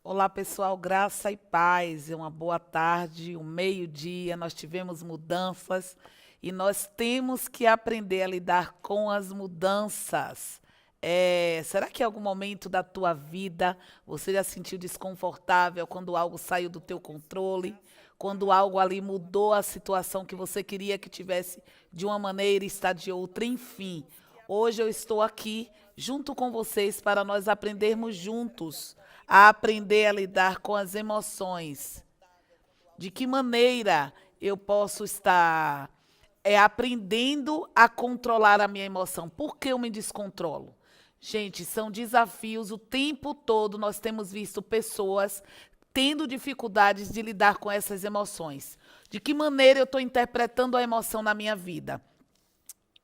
Olá, pessoal, graça e paz. Uma boa tarde, um meio-dia. Nós tivemos mudanças e nós temos que aprender a lidar com as mudanças. Será que em algum momento da tua vida você já se sentiu desconfortável quando algo saiu do teu controle? Quando algo ali mudou a situação que você queria que tivesse de uma maneira e está de outra? Enfim, hoje eu estou aqui junto com vocês para nós aprendermos juntos a aprender a lidar com as emoções. De que maneira eu posso estar aprendendo a controlar a minha emoção? Por que eu me descontrolo? Gente, são desafios o tempo todo. Nós temos visto pessoas tendo dificuldades de lidar com essas emoções. De que maneira eu estou interpretando a emoção na minha vida?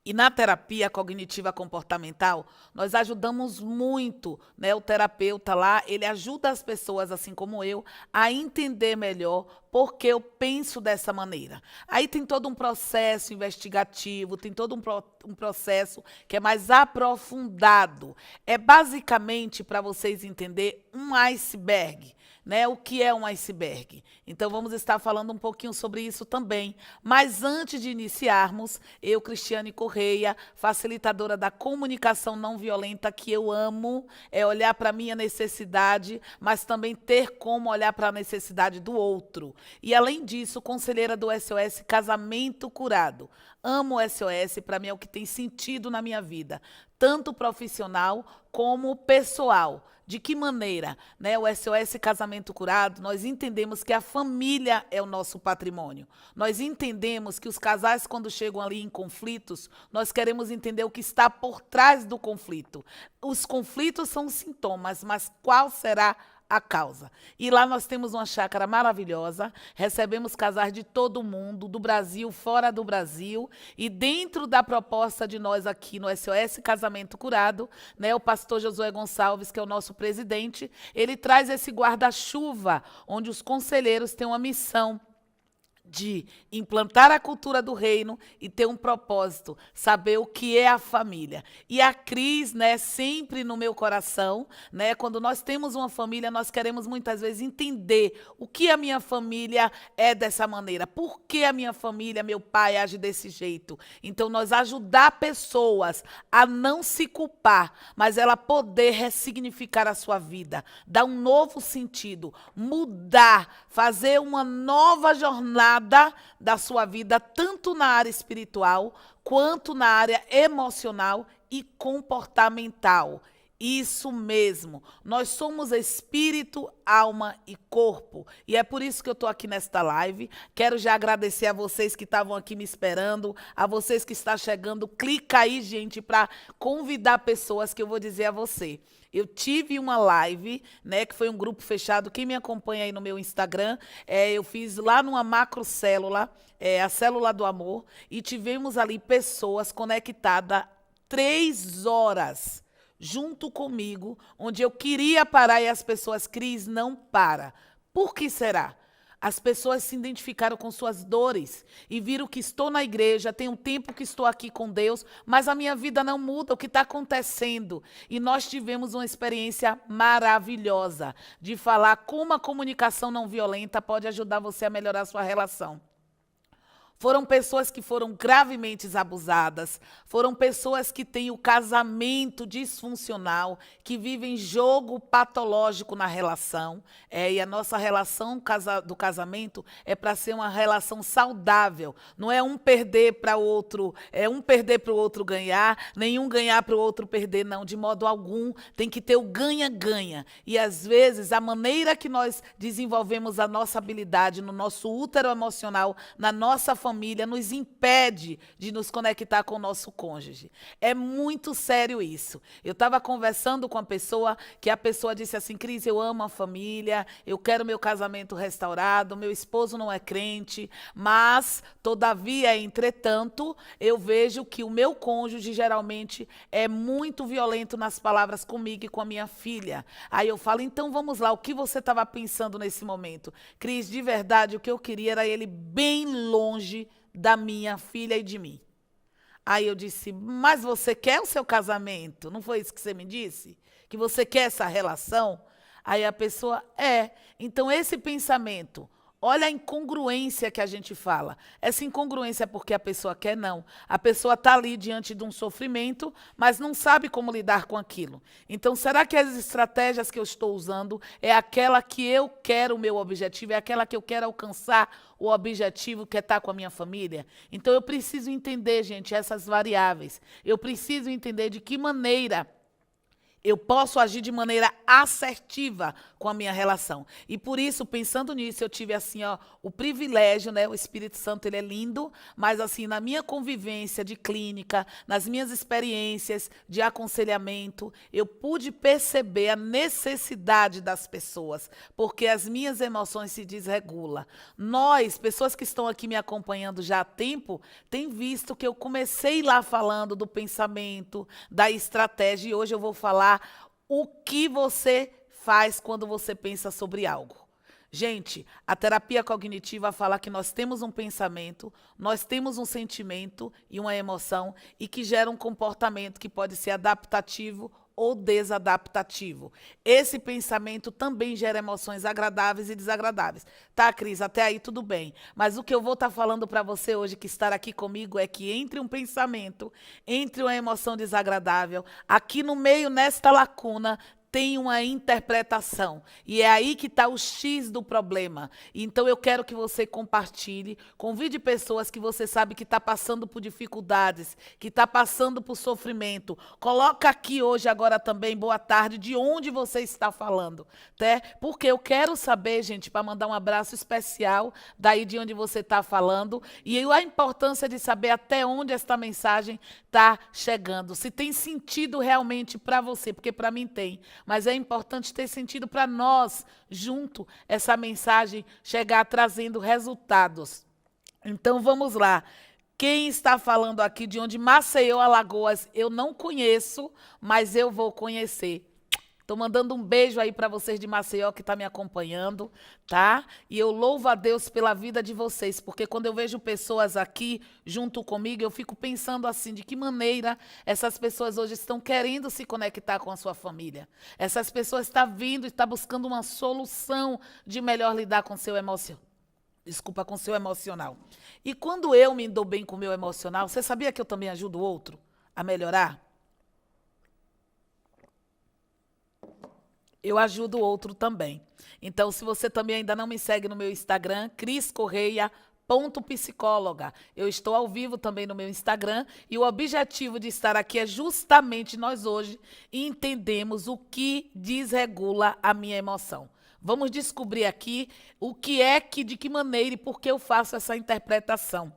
E na terapia cognitiva comportamental, nós ajudamos muito, né? O terapeuta lá, ele ajuda as pessoas, assim como eu, a entender melhor por que eu penso dessa maneira. Aí tem todo um processo investigativo, tem todo um processo que é mais aprofundado. É basicamente, para vocês entenderem, um iceberg. Né? O que é um iceberg? Então vamos estar falando um pouquinho sobre isso também. Mas antes de iniciarmos, eu, Cristiane Correia, facilitadora da comunicação não violenta, que eu amo, é olhar para a minha necessidade, mas também ter como olhar para a necessidade do outro. E além disso, conselheira do SOS Casamento Curado. Amo o SOS, para mim é o que tem sentido na minha vida, tanto profissional como pessoal. De que maneira, né? O SOS Casamento Curado, nós entendemos que a família é o nosso patrimônio. Nós entendemos que os casais, quando chegam ali em conflitos, nós queremos entender o que está por trás do conflito. Os conflitos são sintomas, mas qual será a causa? E lá nós temos uma chácara maravilhosa, recebemos casais de todo mundo, do Brasil, fora do Brasil, e dentro da proposta de nós aqui no SOS Casamento Curado, né, o pastor Josué Gonçalves, que é o nosso presidente, ele traz esse guarda-chuva, onde os conselheiros têm uma missão de implantar a cultura do reino e ter um propósito, saber o que é a família. E a Cris, né, sempre no meu coração, né, quando nós temos uma família, nós queremos muitas vezes entender o que a minha família é dessa maneira, por que a minha família, meu pai age desse jeito. Então nós ajudar pessoas a não se culpar, mas ela poder ressignificar a sua vida, dar um novo sentido, mudar, fazer uma nova jornada da sua vida, tanto na área espiritual, quanto na área emocional e comportamental. Isso mesmo, nós somos espírito, alma e corpo. E é por isso que eu estou aqui nesta live. Quero já agradecer a vocês que estavam aqui me esperando, a vocês que estão chegando. Clica aí, gente, para convidar pessoas que eu vou dizer a você. Eu tive uma live, né, que foi um grupo fechado. Quem me acompanha aí no meu Instagram, eu fiz lá numa macrocélula, a Célula do Amor, e tivemos ali pessoas conectadas 3 horas junto comigo, onde eu queria parar e as pessoas, Cris, não para. Por que será? As pessoas se identificaram com suas dores e viram que estou na igreja, tem um tempo que estou aqui com Deus, mas a minha vida não muda, o que está acontecendo? E nós tivemos uma experiência maravilhosa de falar como a comunicação não violenta pode ajudar você a melhorar a sua relação. Foram pessoas que foram gravemente abusadas, foram pessoas que têm o casamento disfuncional, que vivem jogo patológico na relação. E a nossa relação do casamento é para ser uma relação saudável. Não é um perder para o outro, é um perder para o outro ganhar, nenhum ganhar para o outro perder, não, de modo algum. Tem que ter o ganha-ganha. E às vezes a maneira que nós desenvolvemos a nossa habilidade no nosso útero emocional, na nossa família, nos impede de nos conectar com o nosso cônjuge. É muito sério isso. Eu estava conversando com a pessoa, que a pessoa disse assim, Cris, eu amo a família, eu quero meu casamento restaurado, meu esposo não é crente, mas, todavia, entretanto, eu vejo que o meu cônjuge geralmente é muito violento nas palavras comigo e com a minha filha. Aí eu falo, então vamos lá, o que você estava pensando nesse momento? Cris, de verdade, o que eu queria era ele bem longe da minha filha e de mim. Aí eu disse, mas você quer o seu casamento? Não foi isso que você me disse? Que você quer essa relação? Aí a pessoa é. Então, esse pensamento, olha a incongruência que a gente fala. Essa incongruência é porque a pessoa quer, não. A pessoa está ali diante de um sofrimento, mas não sabe como lidar com aquilo. Então, será que as estratégias que eu estou usando é aquela que eu quero o meu objetivo, é aquela que eu quero alcançar o objetivo que é estar com a minha família? Então, eu preciso entender, gente, essas variáveis. Eu preciso entender de que maneira eu posso agir de maneira assertiva com a minha relação. E por isso, pensando nisso, eu tive assim, ó, o privilégio, né? O Espírito Santo, ele é lindo, mas assim, na minha convivência de clínica, nas minhas experiências de aconselhamento, eu pude perceber a necessidade das pessoas, porque as minhas emoções se desregulam. Nós, pessoas que estão aqui me acompanhando já há tempo, têm visto que eu comecei lá falando do pensamento, da estratégia, e hoje eu vou falar o que você faz quando você pensa sobre algo. Gente, a terapia cognitiva fala que nós temos um pensamento, nós temos um sentimento e uma emoção e que gera um comportamento que pode ser adaptativo ou desadaptativo. Esse pensamento também gera emoções agradáveis e desagradáveis. Tá, Cris? Até aí tudo bem. Mas o que eu vou estar falando para você hoje, que estar aqui comigo, é que entre um pensamento, entre uma emoção desagradável, aqui no meio, nesta lacuna, tem uma interpretação. E é aí que está o X do problema. Então eu quero que você compartilhe, convide pessoas que você sabe que está passando por dificuldades, que está passando por sofrimento. Coloca aqui hoje, agora também, boa tarde, de onde você está falando. Tá? Porque eu quero saber, gente, para mandar um abraço especial daí de onde você está falando. E a importância de saber até onde esta mensagem está chegando. Se tem sentido realmente para você, porque para mim tem. Mas é importante ter sentido para nós, junto, essa mensagem chegar trazendo resultados. Então, vamos lá. Quem está falando aqui de onde? Maceió, Alagoas, eu não conheço, mas eu vou conhecer. Estou mandando um beijo aí para vocês de Maceió que está me acompanhando, tá? E eu louvo a Deus pela vida de vocês, porque quando eu vejo pessoas aqui junto comigo, eu fico pensando assim, de que maneira essas pessoas hoje estão querendo se conectar com a sua família. Essas pessoas estão vindo e estão buscando uma solução de melhor lidar com seu emocional. Desculpa, com seu emocional. E quando eu me dou bem com o meu emocional, você sabia que eu também ajudo o outro a melhorar? Eu ajudo o outro também. Então, se você também ainda não me segue no meu Instagram, criscorreia.psicóloga. Eu estou ao vivo também no meu Instagram e o objetivo de estar aqui é justamente nós hoje entendemos o que desregula a minha emoção. Vamos descobrir aqui o que é que, de que maneira e por que eu faço essa interpretação.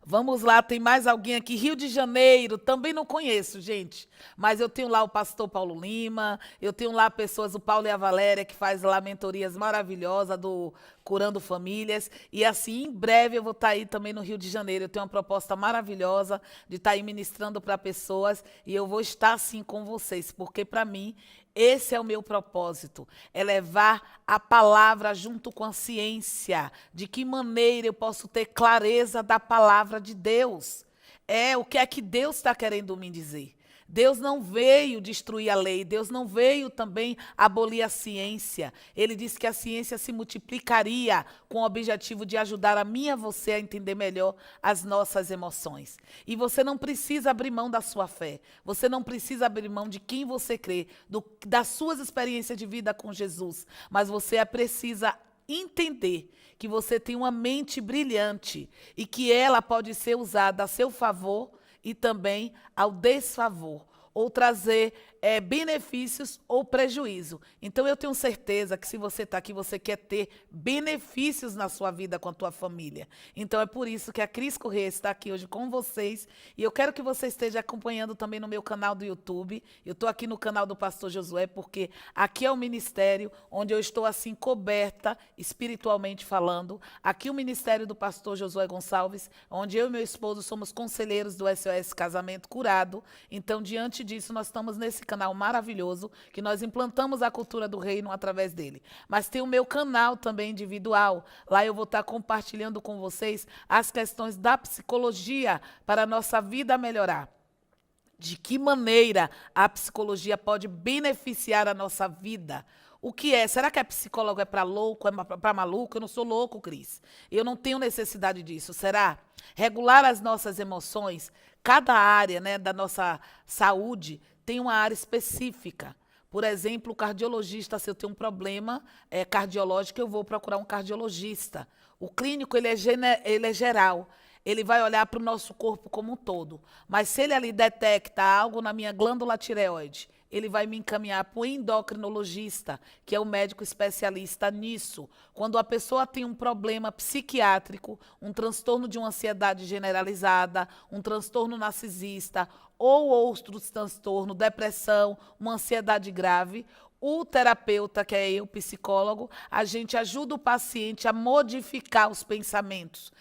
Vamos lá, tem mais alguém aqui. Rio de Janeiro, também não conheço, gente. Mas eu tenho lá o pastor Paulo Lima, eu tenho lá pessoas, o Paulo e a Valéria, que faz lá mentorias maravilhosas do Curando Famílias. E assim, em breve eu vou estar aí também no Rio de Janeiro. Eu tenho uma proposta maravilhosa de estar aí ministrando para pessoas. E eu vou estar assim com vocês, porque para mim esse é o meu propósito, é levar a palavra junto com a ciência. De que maneira eu posso ter clareza da palavra de Deus? É o que é que Deus está querendo me dizer. Deus não veio destruir a lei, Deus não veio também abolir a ciência. Ele disse que a ciência se multiplicaria com o objetivo de ajudar a mim e a você a entender melhor as nossas emoções. E você não precisa abrir mão da sua fé, você não precisa abrir mão de quem você crê, das suas experiências de vida com Jesus, mas você precisa entender que você tem uma mente brilhante e que ela pode ser usada a seu favor e também ao desfavor, ou trazer benefícios ou prejuízo. Então, eu tenho certeza que se você está aqui, você quer ter benefícios na sua vida com a tua família. Então, é por isso que a Cris Correia está aqui hoje com vocês. E eu quero que você esteja acompanhando também no meu canal do YouTube. Eu estou aqui no canal do Pastor Josué, porque aqui é o ministério onde eu estou assim coberta, espiritualmente falando. Aqui o ministério do Pastor Josué Gonçalves, onde eu e meu esposo somos conselheiros do SOS Casamento Curado. Então, diante disso, nós estamos nesse canal maravilhoso, que nós implantamos a cultura do reino através dele. Mas tem o meu canal também individual. Lá eu vou estar compartilhando com vocês as questões da psicologia para a nossa vida melhorar. De que maneira a psicologia pode beneficiar a nossa vida? O que é? Será que é psicólogo é para louco, é para maluco? Eu não sou louco, Cris. Eu não tenho necessidade disso. Será? Regular as nossas emoções. Cada área, né, da nossa saúde tem uma área específica. Por exemplo, o cardiologista, se eu tenho um problema cardiológico, eu vou procurar um cardiologista. O clínico, ele é geral. Ele vai olhar para o nosso corpo como um todo. Mas se ele ali detecta algo na minha glândula tireoide, ele vai me encaminhar para o endocrinologista, que é o médico especialista nisso. Quando a pessoa tem um problema psiquiátrico, um transtorno de uma ansiedade generalizada, um transtorno narcisista ou outros transtornos, depressão, uma ansiedade grave, o terapeuta, que é eu, psicólogo, a gente ajuda o paciente a modificar os pensamentos,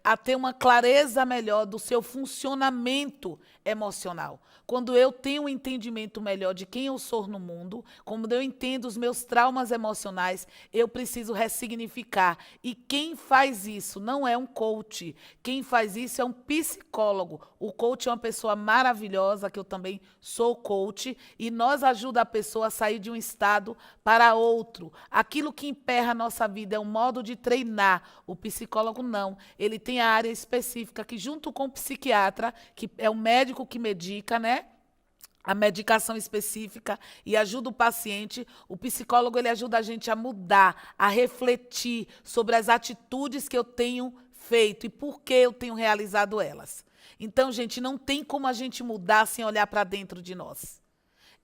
a ter uma clareza melhor do seu funcionamento emocional. Quando eu tenho um entendimento melhor de quem eu sou no mundo, quando eu entendo os meus traumas emocionais, eu preciso ressignificar. E quem faz isso não é um coach, quem faz isso é um psicólogo. O coach é uma pessoa maravilhosa, que eu também sou coach, e nós ajuda a pessoa a sair de um estado para outro. Aquilo que emperra a nossa vida é um modo de treinar. O psicólogo não. Ele tem a área específica que, junto com o psiquiatra, que é o médico que medica, né? A medicação específica e ajuda o paciente. O psicólogo, ele ajuda a gente a mudar, a refletir sobre as atitudes que eu tenho feito e por que eu tenho realizado elas. Então, gente, não tem como a gente mudar sem olhar para dentro de nós.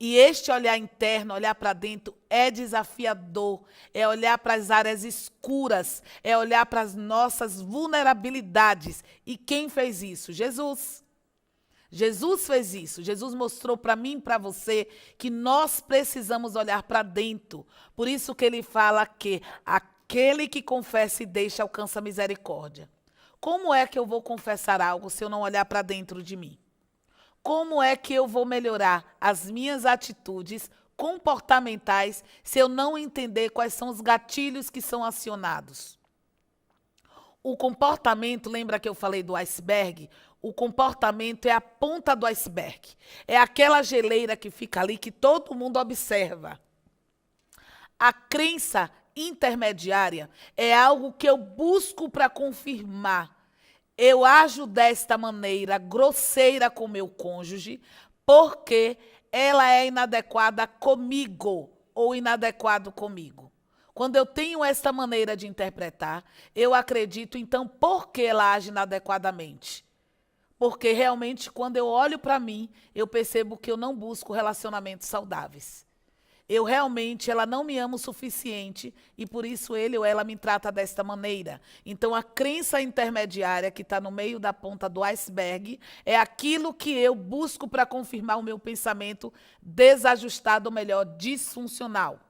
E este olhar interno, olhar para dentro, é desafiador, é olhar para as áreas escuras, é olhar para as nossas vulnerabilidades. E quem fez isso? Jesus. Jesus fez isso. Jesus mostrou para mim e para você que nós precisamos olhar para dentro. Por isso que ele fala que aquele que confessa e deixa alcança misericórdia. Como é que eu vou confessar algo se eu não olhar para dentro de mim? Como é que eu vou melhorar as minhas atitudes comportamentais se eu não entender quais são os gatilhos que são acionados? O comportamento, lembra que eu falei do iceberg? O comportamento é a ponta do iceberg. É aquela geleira que fica ali que todo mundo observa. A crença intermediária é algo que eu busco para confirmar. Eu ajo desta maneira grosseira com meu cônjuge porque ela é inadequada comigo ou inadequado comigo. Quando eu tenho esta maneira de interpretar, eu acredito, então, por que ela age inadequadamente? Porque realmente, quando eu olho para mim, eu percebo que eu não busco relacionamentos saudáveis. Ela não me ama o suficiente e por isso ele ou ela me trata desta maneira. Então, a crença intermediária que está no meio da ponta do iceberg é aquilo que eu busco para confirmar o meu pensamento desajustado, ou melhor, disfuncional.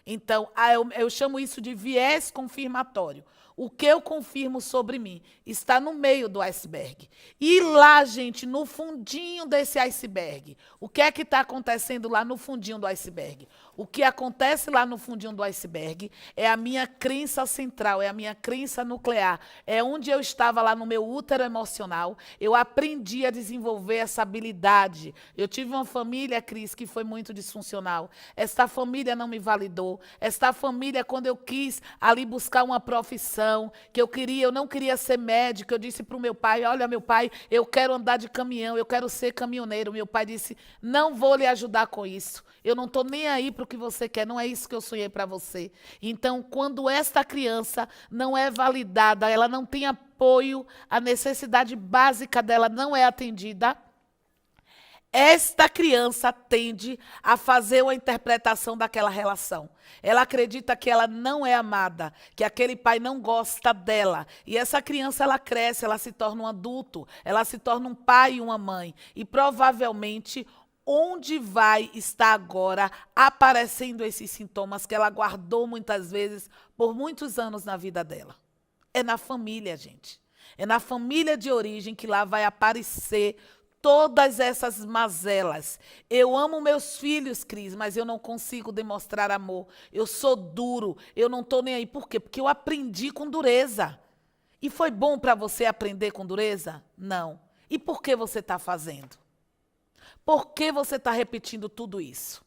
Então, eu chamo isso de viés confirmatório. O que eu confirmo sobre mim está no meio do iceberg. E lá, gente, no fundinho desse iceberg, o que é que está acontecendo lá no fundinho do iceberg? O que acontece lá no fundinho do iceberg é a minha crença central, é a minha crença nuclear. É onde eu estava lá no meu útero emocional. Eu aprendi a desenvolver essa habilidade. Eu tive uma família, Cris, que foi muito disfuncional. Esta família não me validou. Esta família, quando eu quis ali buscar uma profissão, eu não queria ser médico, eu disse para o meu pai, olha, meu pai, eu quero andar de caminhão, eu quero ser caminhoneiro. Meu pai disse, não vou lhe ajudar com isso. Eu não estou nem aí para o que você quer, não é isso que eu sonhei para você. Então, quando esta criança não é validada, ela não tem apoio, a necessidade básica dela não é atendida, esta criança tende a fazer uma interpretação daquela relação. Ela acredita que ela não é amada, que aquele pai não gosta dela. E essa criança, ela cresce, ela se torna um adulto, ela se torna um pai e uma mãe. E provavelmente, onde vai estar agora aparecendo esses sintomas que ela guardou muitas vezes por muitos anos na vida dela? É na família, gente. É na família de origem que lá vai aparecer todas essas mazelas. Eu amo meus filhos, Cris, mas eu não consigo demonstrar amor. Eu sou duro, eu não estou nem aí. Por quê? Porque eu aprendi com dureza. E foi bom para você aprender com dureza? Não. E por que você está fazendo? Por que você está repetindo tudo isso?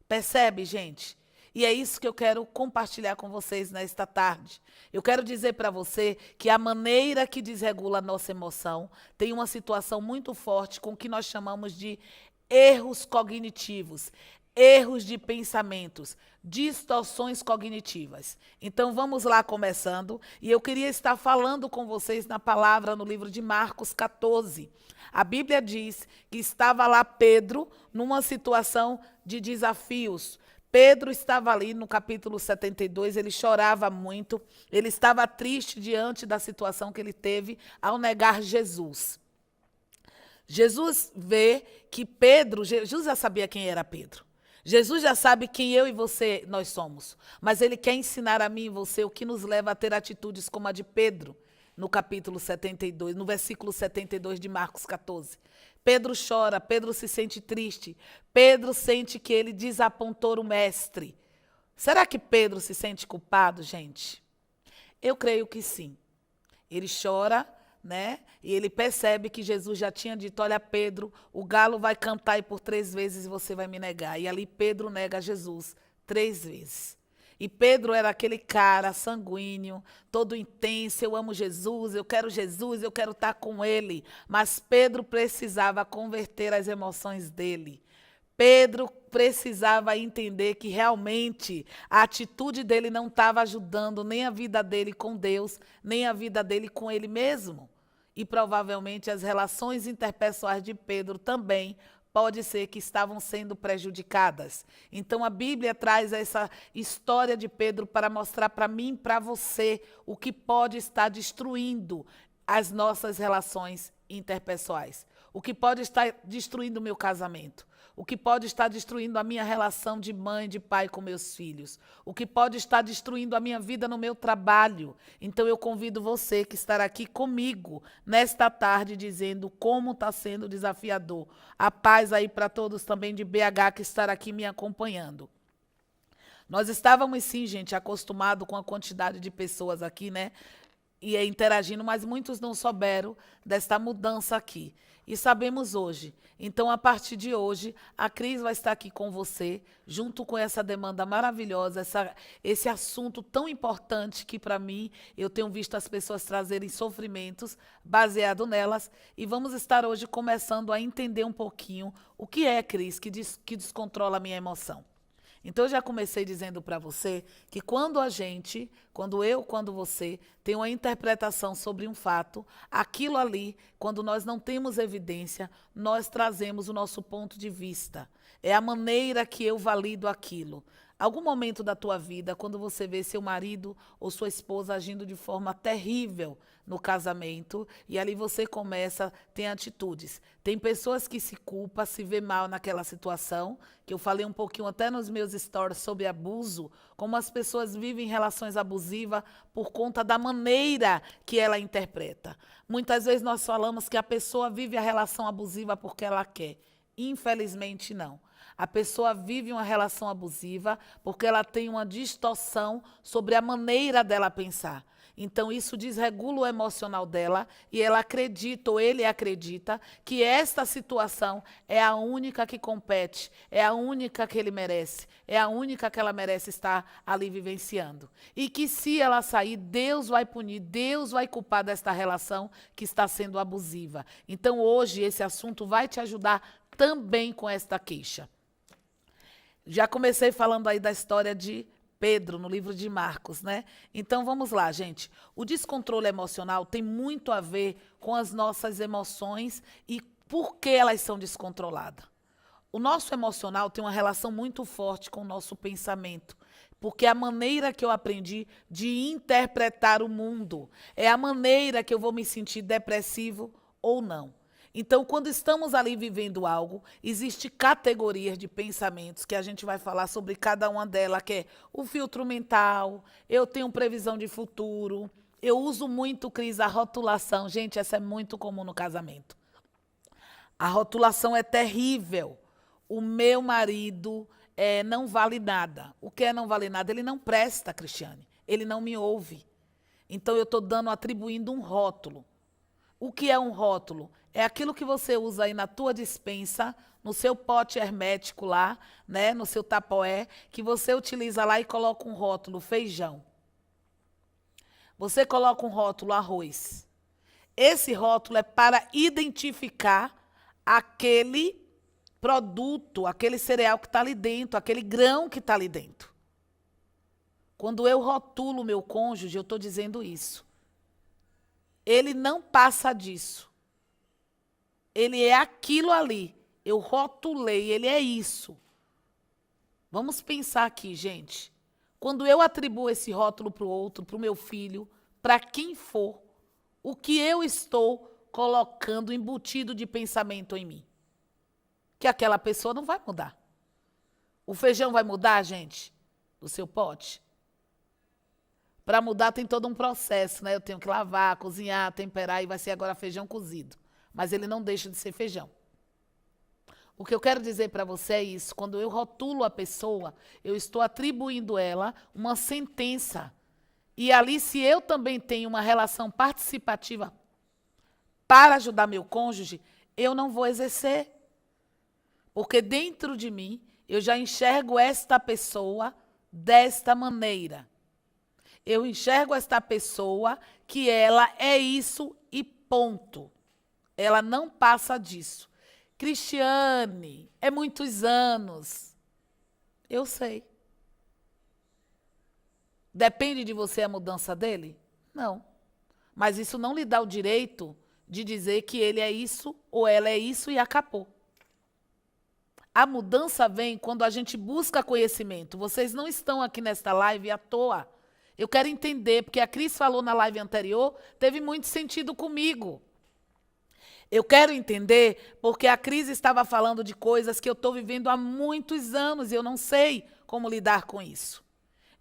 Percebe, gente? E é isso que eu quero compartilhar com vocês nesta tarde. Eu quero dizer para você que a maneira que desregula a nossa emoção tem uma situação muito forte com o que nós chamamos de erros cognitivos, erros de pensamentos, distorções cognitivas. Então vamos lá começando, e eu queria estar falando com vocês na palavra no livro de Marcos 14. A Bíblia diz que estava lá Pedro numa situação de desafios. Pedro estava ali no capítulo 72, ele chorava muito, ele estava triste diante da situação que ele teve ao negar Jesus. Jesus vê que Pedro, Jesus já sabia quem era Pedro. Jesus já sabe quem eu e você nós somos, mas ele quer ensinar a mim e você o que nos leva a ter atitudes como a de Pedro, no capítulo 72, no versículo 72 de Marcos 14. Pedro chora, Pedro se sente triste, Pedro sente que ele desapontou o mestre. Será que Pedro se sente culpado, gente? Eu creio que sim. Ele chora, né? E ele percebe que Jesus já tinha dito, olha Pedro, o galo vai cantar aí por 3 vezes e você vai me negar. E ali Pedro nega Jesus 3 vezes. E Pedro era aquele cara sanguíneo, todo intenso, eu amo Jesus, eu quero estar com ele. Mas Pedro precisava converter as emoções dele. Pedro precisava entender que realmente a atitude dele não estava ajudando nem a vida dele com Deus, nem a vida dele com ele mesmo. E provavelmente as relações interpessoais de Pedro também pode ser que estavam sendo prejudicadas. Então a Bíblia traz essa história de Pedro para mostrar para mim e para você o que pode estar destruindo as nossas relações interpessoais. O que pode estar destruindo o meu casamento. O que pode estar destruindo a minha relação de mãe, de pai com meus filhos. O que pode estar destruindo a minha vida no meu trabalho. Então eu convido você que estará aqui comigo nesta tarde dizendo como está sendo desafiador. A paz aí para todos também de BH que estará aqui me acompanhando. Nós estávamos sim, gente, acostumados com a quantidade de pessoas aqui, né? E interagindo, mas muitos não souberam desta mudança aqui. E sabemos hoje. Então, a partir de hoje, a Cris vai estar aqui com você, junto com essa demanda maravilhosa, esse assunto tão importante que, para mim, eu tenho visto as pessoas trazerem sofrimentos baseado nelas. E vamos estar hoje começando a entender um pouquinho o que é, Cris, que descontrola a minha emoção. Então, eu já comecei dizendo para você que quando você, tem uma interpretação sobre um fato, aquilo ali, quando nós não temos evidência, nós trazemos o nosso ponto de vista. É a maneira que eu valido aquilo. Algum momento da tua vida, quando você vê seu marido ou sua esposa agindo de forma terrível no casamento, e ali você tem atitudes. Tem pessoas que se culpam, se vê mal naquela situação, que eu falei um pouquinho até nos meus stories sobre abuso, como as pessoas vivem relações abusivas por conta da maneira que ela interpreta. Muitas vezes nós falamos que a pessoa vive a relação abusiva porque ela quer. Infelizmente, não. A pessoa vive uma relação abusiva porque ela tem uma distorção sobre a maneira dela pensar. Então, isso desregula o emocional dela e ela acredita, ou ele acredita, que esta situação é a única que compete, é a única que ele merece, é a única que ela merece estar ali vivenciando. E que se ela sair, Deus vai punir, Deus vai culpar desta relação que está sendo abusiva. Então, hoje, esse assunto vai te ajudar também com esta queixa. Já comecei falando aí da história de Pedro, no livro de Marcos, né? Então, vamos lá, gente. O descontrole emocional tem muito a ver com as nossas emoções e por que elas são descontroladas. O nosso emocional tem uma relação muito forte com o nosso pensamento, porque é a maneira que eu aprendi de interpretar o mundo, é a maneira que eu vou me sentir depressivo ou não. Então, quando estamos ali vivendo algo, existem categorias de pensamentos que a gente vai falar sobre cada uma delas, que é o filtro mental, eu tenho previsão de futuro, eu uso muito, Cris, a rotulação. Gente, essa é muito comum no casamento. A rotulação é terrível. O meu marido não vale nada. O que é não vale nada? Ele não presta, Cristiane. Ele não me ouve. Então, eu estou atribuindo um rótulo. O que é um rótulo? É aquilo que você usa aí na tua despensa, no seu pote hermético lá, né, no seu tapoé, que você utiliza lá e coloca um rótulo feijão. Você coloca um rótulo arroz. Esse rótulo é para identificar aquele produto, aquele cereal que está ali dentro, aquele grão que está ali dentro. Quando eu rotulo o meu cônjuge, eu estou dizendo isso. Ele não passa disso. Ele é aquilo ali. Eu rotulei, ele é isso. Vamos pensar aqui, gente. Quando eu atribuo esse rótulo para o outro, para o meu filho, para quem for, o que eu estou colocando embutido de pensamento em mim? Que aquela pessoa não vai mudar. O feijão vai mudar, gente, do seu pote? Para mudar tem todo um processo, né? Eu tenho que lavar, cozinhar, temperar e vai ser agora feijão cozido. Mas ele não deixa de ser feijão. O que eu quero dizer para você é isso. Quando eu rotulo a pessoa, eu estou atribuindo a ela uma sentença. E ali, se eu também tenho uma relação participativa para ajudar meu cônjuge, eu não vou exercer. Porque dentro de mim, eu já enxergo esta pessoa desta maneira. Eu enxergo esta pessoa que ela é isso e ponto. Ela não passa disso. Cristiane, é muitos anos. Eu sei. Depende de você a mudança dele? Não. Mas isso não lhe dá o direito de dizer que ele é isso ou ela é isso e acabou. A mudança vem quando a gente busca conhecimento. Vocês não estão aqui nesta live à toa. Eu quero entender, porque a Cris falou na live anterior, teve muito sentido comigo. Eu quero entender porque a Cris estava falando de coisas que eu estou vivendo há muitos anos e eu não sei como lidar com isso.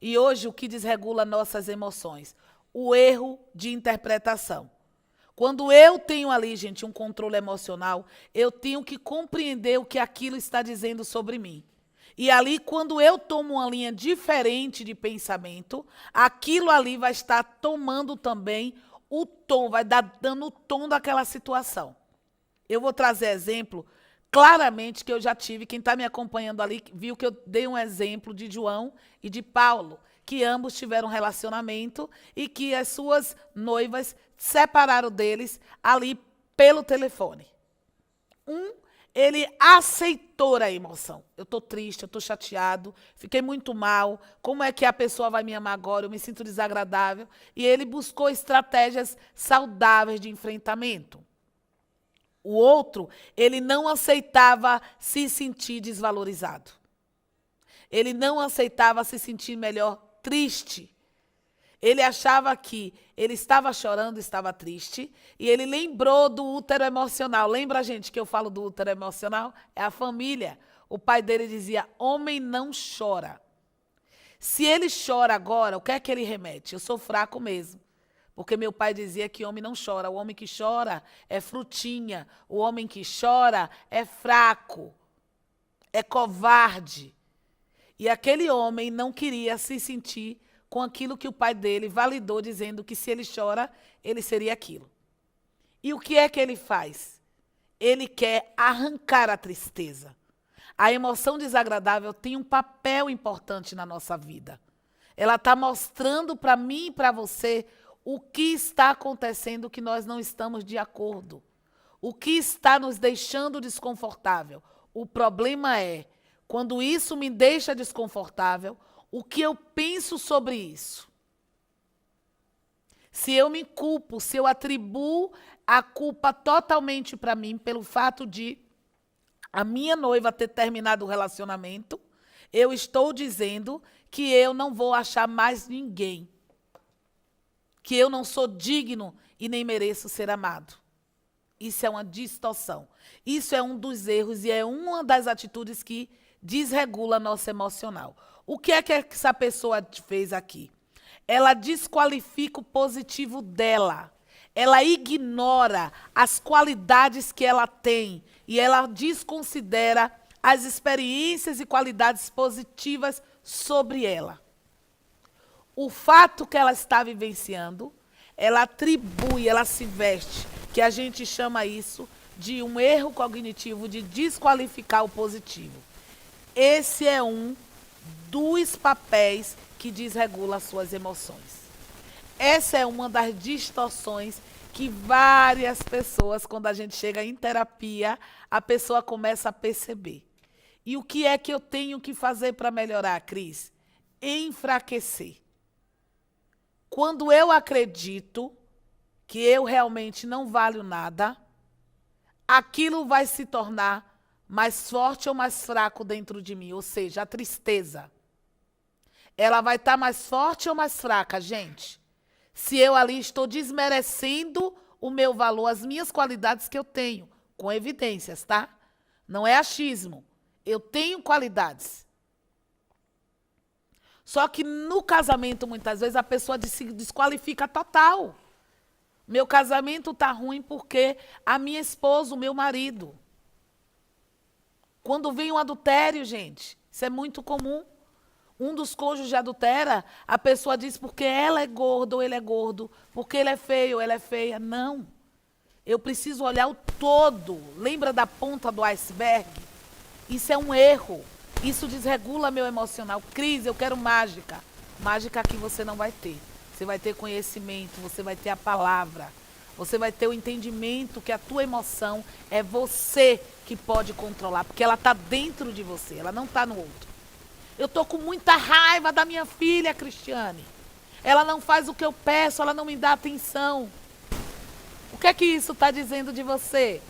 E hoje o que desregula nossas emoções? O erro de interpretação. Quando eu tenho ali, gente, um controle emocional, eu tenho que compreender o que aquilo está dizendo sobre mim. E ali, quando eu tomo uma linha diferente de pensamento, aquilo ali vai estar tomando também o tom, vai dando o tom daquela situação. Eu vou trazer exemplo claramente que eu já tive, quem está me acompanhando ali, viu que eu dei um exemplo de João e de Paulo, que ambos tiveram um relacionamento e que as suas noivas separaram deles ali pelo telefone. Ele aceitou a emoção. Eu estou triste, eu estou chateado, fiquei muito mal. Como é que a pessoa vai me amar agora? Eu me sinto desagradável. E ele buscou estratégias saudáveis de enfrentamento. O outro, ele não aceitava se sentir desvalorizado. Ele não aceitava se sentir melhor triste. Ele achava que ele estava chorando, estava triste, e ele lembrou do útero emocional. Lembra, gente, que eu falo do útero emocional? É a família. O pai dele dizia, homem não chora. Se ele chora agora, o que é que ele remete? Eu sou fraco mesmo. Porque meu pai dizia que homem não chora. O homem que chora é frutinha. O homem que chora é fraco, é covarde. E aquele homem não queria se sentir com aquilo que o pai dele validou, dizendo que se ele chora, ele seria aquilo. E o que é que ele faz? Ele quer arrancar a tristeza. A emoção desagradável tem um papel importante na nossa vida. Ela está mostrando para mim e para você o que está acontecendo que nós não estamos de acordo. O que está nos deixando desconfortável. O problema é, quando isso me deixa desconfortável, o que eu penso sobre isso? Se eu me culpo, se eu atribuo a culpa totalmente para mim pelo fato de a minha noiva ter terminado o relacionamento, eu estou dizendo que eu não vou achar mais ninguém. Que eu não sou digno e nem mereço ser amado. Isso é uma distorção. Isso é um dos erros e é uma das atitudes que desregula nosso emocional. O que é que essa pessoa fez aqui? Ela desqualifica o positivo dela. Ela ignora as qualidades que ela tem e ela desconsidera as experiências e qualidades positivas sobre ela. O fato que ela está vivenciando, ela atribui, ela se veste que a gente chama isso de um erro cognitivo de desqualificar o positivo. Esse é um dos papéis que desregula as suas emoções. Essa é uma das distorções que várias pessoas, quando a gente chega em terapia, a pessoa começa a perceber. E o que é que eu tenho que fazer para melhorar, Cris? Enfraquecer. Quando eu acredito que eu realmente não valho nada, aquilo vai se tornar mais forte ou mais fraco dentro de mim, ou seja, a tristeza. Ela vai estar mais forte ou mais fraca, gente? Se eu ali estou desmerecendo o meu valor, as minhas qualidades que eu tenho, com evidências, tá? Não é achismo. Eu tenho qualidades. Só que no casamento, muitas vezes, a pessoa se desqualifica total. Meu casamento está ruim porque a minha esposa, o meu marido. Quando vem um adultério, gente, isso é muito comum. Um dos cônjuges adultera, a pessoa diz porque ela é gorda ou ele é gordo, porque ele é feio ou ela é feia. Não. Eu preciso olhar o todo. Lembra da ponta do iceberg? Isso é um erro. Isso desregula meu emocional. Cris, eu quero mágica. Mágica que você não vai ter. Você vai ter conhecimento, você vai ter a palavra. Você vai ter o entendimento que a tua emoção é você que pode controlar, porque ela está dentro de você, ela não está no outro. Eu estou com muita raiva da minha filha, Cristiane. Ela não faz o que eu peço, ela não me dá atenção. O que é que isso está dizendo de você?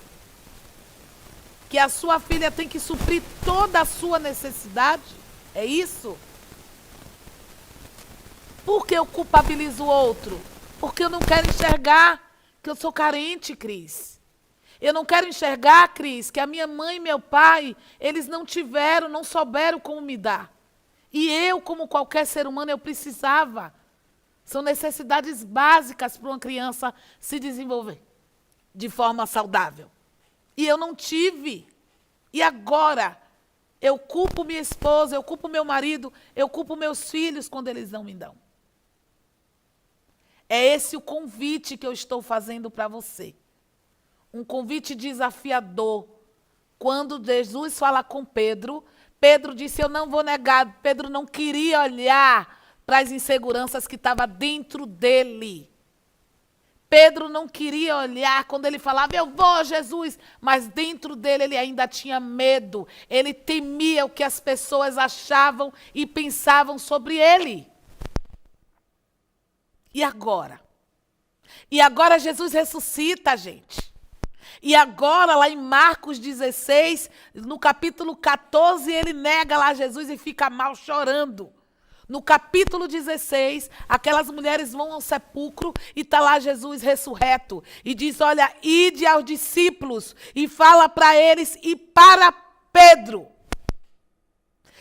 Que a sua filha tem que suprir toda a sua necessidade? É isso? Por que eu culpabilizo o outro? Porque eu não quero enxergar que eu sou carente, Cris. Eu não quero enxergar, Cris, que a minha mãe e meu pai, eles não tiveram, não souberam como me dar. E eu, como qualquer ser humano, eu precisava. São necessidades básicas para uma criança se desenvolver de forma saudável. E eu não tive. E agora, eu culpo minha esposa, eu culpo meu marido, eu culpo meus filhos quando eles não me dão. É esse o convite que eu estou fazendo para você. Um convite desafiador. Quando Jesus fala com Pedro, Pedro disse, eu não vou negar. Pedro não queria olhar para as inseguranças que estavam dentro dele. Pedro não queria olhar quando ele falava, eu vou, Jesus. Mas dentro dele ele ainda tinha medo. Ele temia o que as pessoas achavam e pensavam sobre ele. E agora? E agora Jesus ressuscita, gente. E agora, lá em Marcos 16, no capítulo 14, ele nega lá Jesus e fica mal chorando. No capítulo 16, aquelas mulheres vão ao sepulcro e está lá Jesus ressurreto. E diz, olha, ide aos discípulos e fala para eles e para Pedro.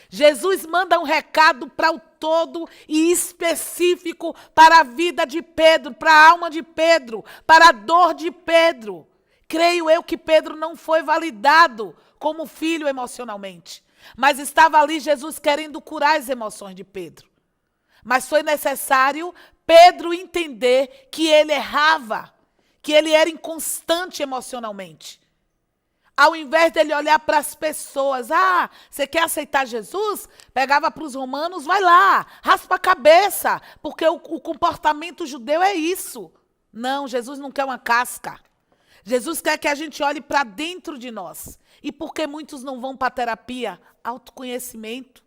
Jesus manda um recado para o todo e específico para a vida de Pedro, para a alma de Pedro, para a dor de Pedro. Creio eu que Pedro não foi validado como filho emocionalmente. Mas estava ali Jesus querendo curar as emoções de Pedro. Mas foi necessário Pedro entender que ele errava, que ele era inconstante emocionalmente. Ao invés dele olhar para as pessoas, você quer aceitar Jesus? Pegava para os romanos, vai lá, raspa a cabeça, porque o comportamento judeu é isso. Não, Jesus não quer uma casca. Jesus quer que a gente olhe para dentro de nós. E por que muitos não vão para a terapia? Autoconhecimento.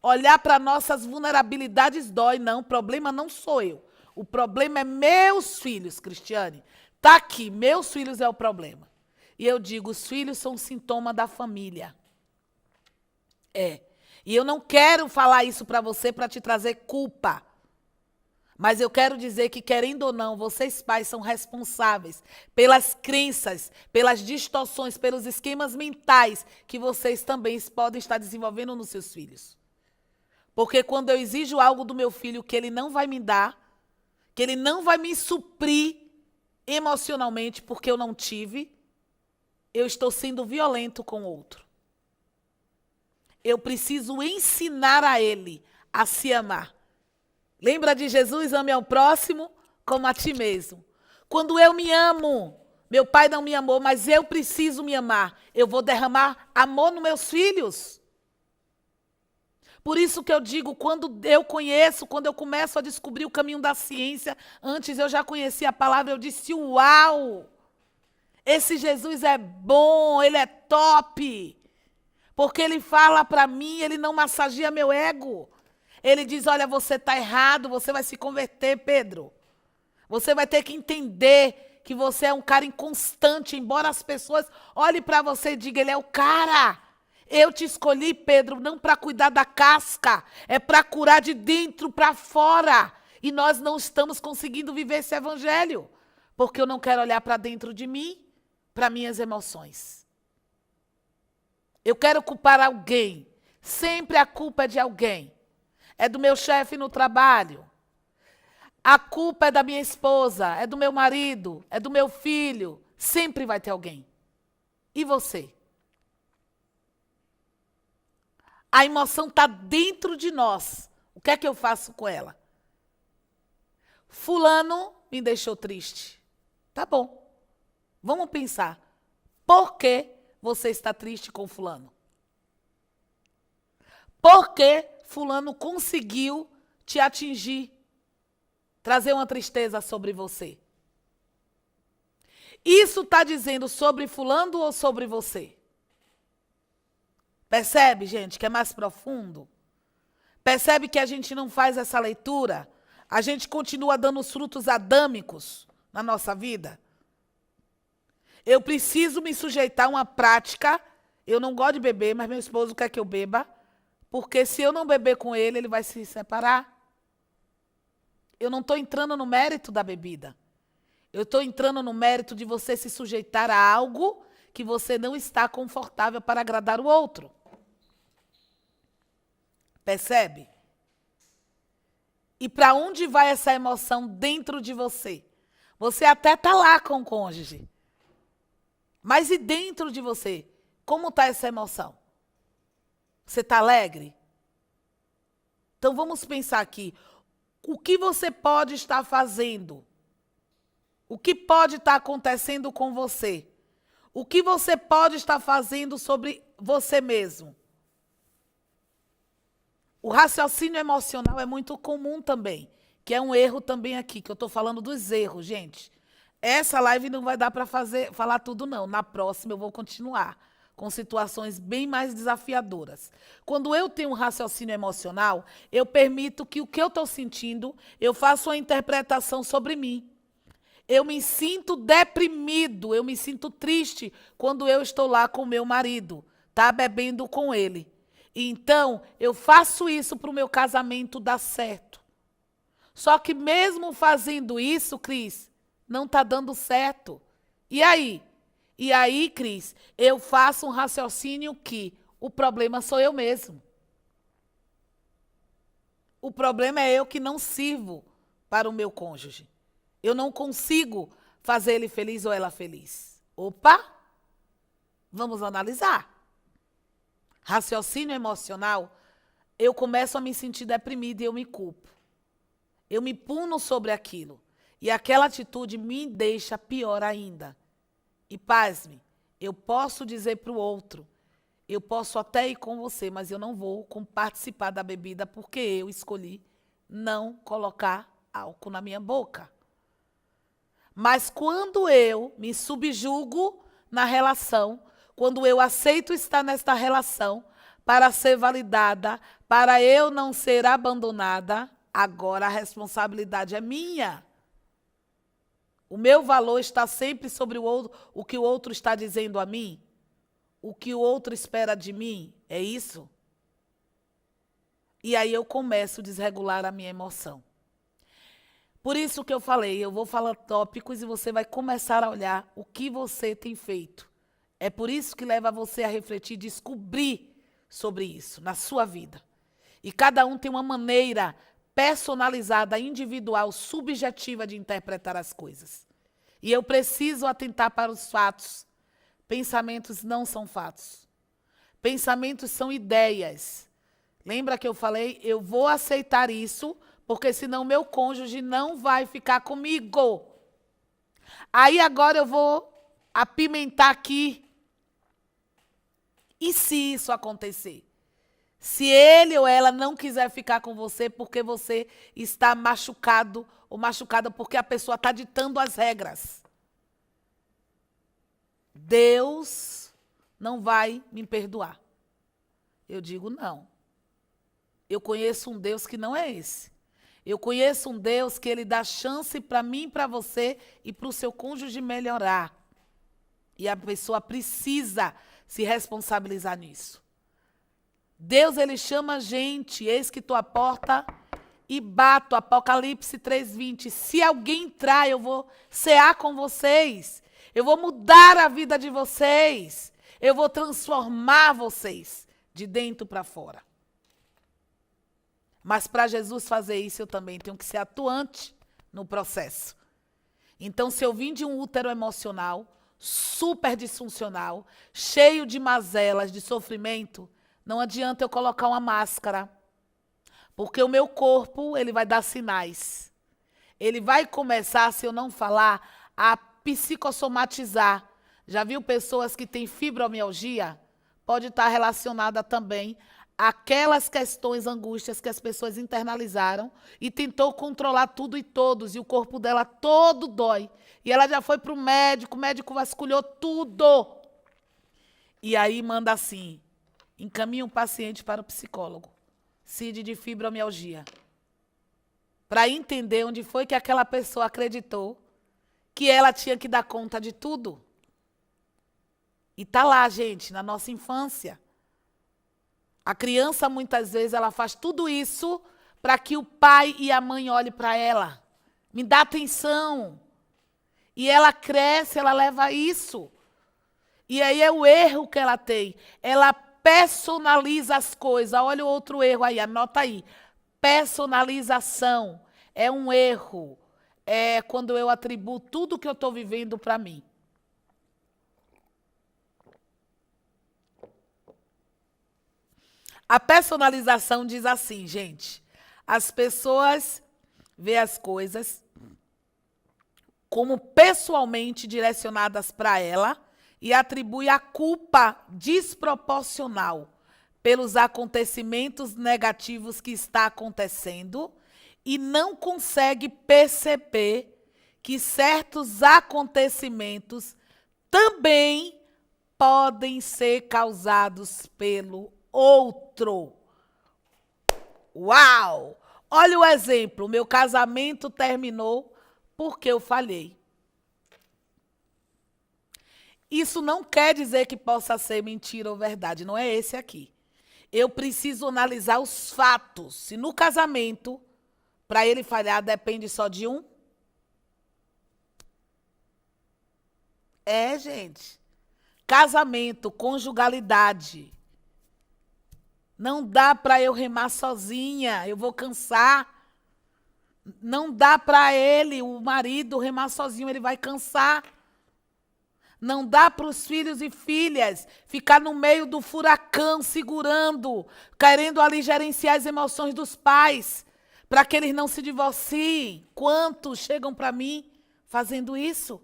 Olhar para nossas vulnerabilidades dói, não. O problema não sou eu. O problema é meus filhos, Cristiane. Está aqui, meus filhos é o problema. E eu digo, os filhos são sintoma da família. É. E eu não quero falar isso para você para te trazer culpa. Mas eu quero dizer que, querendo ou não, vocês pais são responsáveis pelas crenças, pelas distorções, pelos esquemas mentais que vocês também podem estar desenvolvendo nos seus filhos. Porque quando eu exijo algo do meu filho que ele não vai me dar, que ele não vai me suprir emocionalmente porque eu não tive, eu estou sendo violento com o outro. Eu preciso ensinar a ele a se amar. Lembra de Jesus, ame ao próximo como a ti mesmo. Quando eu me amo, Meu pai não me amou, mas eu preciso me amar. Eu vou derramar amor nos meus filhos. Por isso que eu digo, quando eu começo a descobrir o caminho da ciência, antes eu já conhecia a palavra, eu disse, uau! Esse Jesus é bom, ele é top. Porque ele fala para mim, ele não massageia meu ego. Ele diz, olha, você está errado, você vai se converter, Pedro. Você vai ter que entender que você é um cara inconstante, embora as pessoas olhem para você e digam, ele é o cara. Eu te escolhi, Pedro, não para cuidar da casca, é para curar de dentro para fora. E nós não estamos conseguindo viver esse evangelho, porque eu não quero olhar para dentro de mim, para minhas emoções. Eu quero culpar alguém. Sempre a culpa é de alguém. É do meu chefe no trabalho. A culpa é da minha esposa, é do meu marido, é do meu filho. Sempre vai ter alguém. E você? A emoção está dentro de nós. O que é que eu faço com ela? Fulano me deixou triste. Tá bom. Vamos pensar. Por que você está triste com fulano? Por que fulano conseguiu te atingir? Trazer uma tristeza sobre você? Isso está dizendo sobre fulano ou sobre você? Percebe, gente, que é mais profundo? Percebe que a gente não faz essa leitura? A gente continua dando os frutos adâmicos na nossa vida? Eu preciso me sujeitar a uma prática. Eu não gosto de beber, mas meu esposo quer que eu beba. Porque se eu não beber com ele, ele vai se separar. Eu não estou entrando no mérito da bebida. Eu estou entrando no mérito de você se sujeitar a algo que você não está confortável para agradar o outro. Percebe? E para onde vai essa emoção dentro de você? Você até está lá com o cônjuge. Mas e dentro de você? Como está essa emoção? Você está alegre? Então vamos pensar aqui. O que você pode estar fazendo? O que pode estar acontecendo com você? O que você pode estar fazendo sobre você mesmo? O raciocínio emocional é muito comum também, que é um erro também aqui, que eu estou falando dos erros, gente. Essa live não vai dar para falar tudo, não. Na próxima eu vou continuar com situações bem mais desafiadoras. Quando eu tenho um raciocínio emocional, eu permito que o que eu estou sentindo, eu faço uma interpretação sobre mim. Eu me sinto deprimido, eu me sinto triste quando eu estou lá com o meu marido, tá bebendo com ele. Então, eu faço isso para o meu casamento dar certo. Só que mesmo fazendo isso, Cris, não está dando certo. E aí? E aí, Cris, eu faço um raciocínio que o problema sou eu mesmo. O problema é eu que não sirvo para o meu cônjuge. Eu não consigo fazer ele feliz ou ela feliz. Opa! Vamos analisar. Raciocínio emocional, eu começo a me sentir deprimida e eu me culpo. Eu me puno sobre aquilo. E aquela atitude me deixa pior ainda. E pasme, eu posso dizer para o outro, eu posso até ir com você, mas eu não vou participar da bebida porque eu escolhi não colocar álcool na minha boca. Mas quando eu me subjugo na relação, quando eu aceito estar nesta relação para ser validada, para eu não ser abandonada, agora a responsabilidade é minha. O meu valor está sempre sobre o outro, o que o outro está dizendo a mim? O que o outro espera de mim? É isso? E aí eu começo a desregular a minha emoção. Por isso que eu falei, eu vou falar tópicos e você vai começar a olhar o que você tem feito. É por isso que leva você a refletir, descobrir sobre isso na sua vida. E cada um tem uma maneira personalizada, individual, subjetiva de interpretar as coisas. E eu preciso atentar para os fatos. Pensamentos não são fatos. Pensamentos são ideias. Lembra que eu falei? Eu vou aceitar isso, porque senão meu cônjuge não vai ficar comigo. Aí agora eu vou apimentar aqui. E se isso acontecer? Se ele ou ela não quiser ficar com você porque você está machucado ou machucada porque a pessoa está ditando as regras. Deus não vai me perdoar. Eu digo não. Eu conheço um Deus que não é esse. Eu conheço um Deus que ele dá chance para mim, para você e para o seu cônjuge melhorar. E a pessoa precisa se responsabilizar nisso. Deus, ele chama a gente, eis que estou à porta e bato, Apocalipse 3:20. Se alguém entrar, eu vou cear com vocês. Eu vou mudar a vida de vocês. Eu vou transformar vocês de dentro para fora. Mas para Jesus fazer isso, eu também tenho que ser atuante no processo. Então, se eu vim de um útero emocional, super disfuncional, cheio de mazelas, de sofrimento, não adianta eu colocar uma máscara. Porque o meu corpo, ele vai dar sinais. Ele vai começar, se eu não falar, a psicossomatizar. Já viu pessoas que têm fibromialgia? Pode estar relacionada também àquelas questões, angústias que as pessoas internalizaram e tentou controlar tudo e todos, e o corpo dela todo dói. E ela já foi para o médico vasculhou tudo. E aí manda assim, encaminha um paciente para o psicólogo, CID de fibromialgia, para entender onde foi que aquela pessoa acreditou que ela tinha que dar conta de tudo. E tá lá, gente, na nossa infância. A criança, muitas vezes, ela faz tudo isso para que o pai e a mãe olhem para ela. Me dá atenção. E ela cresce, ela leva isso. E aí é o erro que ela tem. Ela personaliza as coisas. Olha o outro erro aí, anota aí. Personalização é um erro. É quando eu atribuo tudo que eu estou vivendo para mim. A personalização diz assim, gente. As pessoas veem as coisas como pessoalmente direcionadas para ela e atribui a culpa desproporcional pelos acontecimentos negativos que está acontecendo e não consegue perceber que certos acontecimentos também podem ser causados pelo outro. Uau! Olha o exemplo, meu casamento terminou porque eu falhei. Isso não quer dizer que possa ser mentira ou verdade, não é esse aqui. Eu preciso analisar os fatos. Se no casamento, para ele falhar, depende só de um. É, gente. Casamento, conjugalidade. Não dá para eu remar sozinha, eu vou cansar. Não dá para ele, o marido, remar sozinho, ele vai cansar. Não dá para os filhos e filhas ficar no meio do furacão, segurando, querendo ali gerenciar as emoções dos pais, para que eles não se divorciem. Quantos chegam para mim fazendo isso?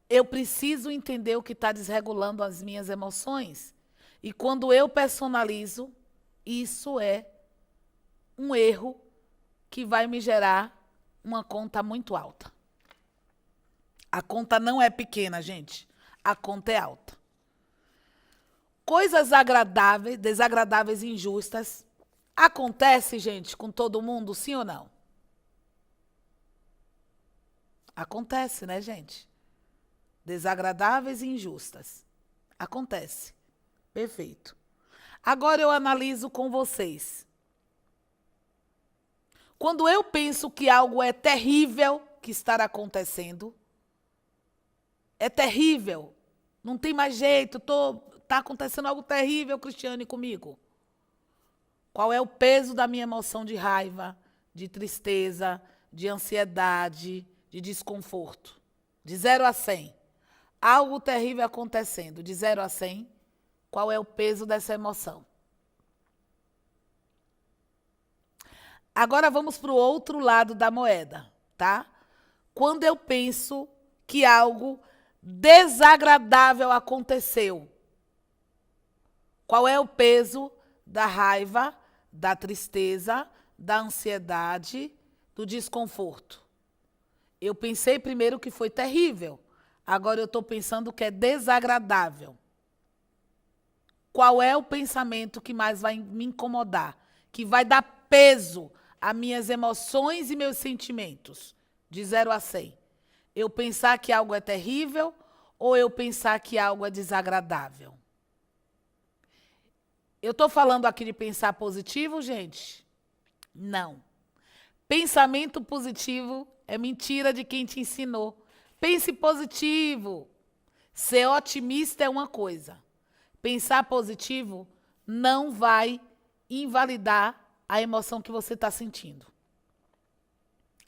Eu preciso entender o que está desregulando as minhas emoções. E quando eu personalizo, isso é um erro que vai me gerar uma conta muito alta. A conta não é pequena, gente. A conta é alta. Coisas agradáveis, desagradáveis e injustas. Acontece, gente, com todo mundo, sim ou não? Acontece, né, gente? Desagradáveis e injustas. Acontece. Perfeito. Agora eu analiso com vocês. Quando eu penso que algo é terrível que está acontecendo, é terrível, não tem mais jeito, está acontecendo algo terrível, Cristiane, comigo. Qual é o peso da minha emoção de raiva, de tristeza, de ansiedade, de desconforto? De 0 a 100. Algo terrível acontecendo, de 0 a 100, qual é o peso dessa emoção? Agora vamos para o outro lado da moeda, tá? quando eu penso que algo desagradável aconteceu. Qual é o peso da raiva, da tristeza, da ansiedade, do desconforto? Eu pensei primeiro que foi terrível. Agora eu estou pensando que é desagradável. Qual é o pensamento que mais vai me incomodar? Que vai dar peso às minhas emoções e meus sentimentos? De 0 a 100. Eu pensar que algo é terrível ou eu pensar que algo é desagradável? Eu estou falando aqui de pensar positivo, gente? Não. Pensamento positivo é mentira de quem te ensinou. Pense positivo. Ser otimista é uma coisa. Pensar positivo não vai invalidar a emoção que você está sentindo.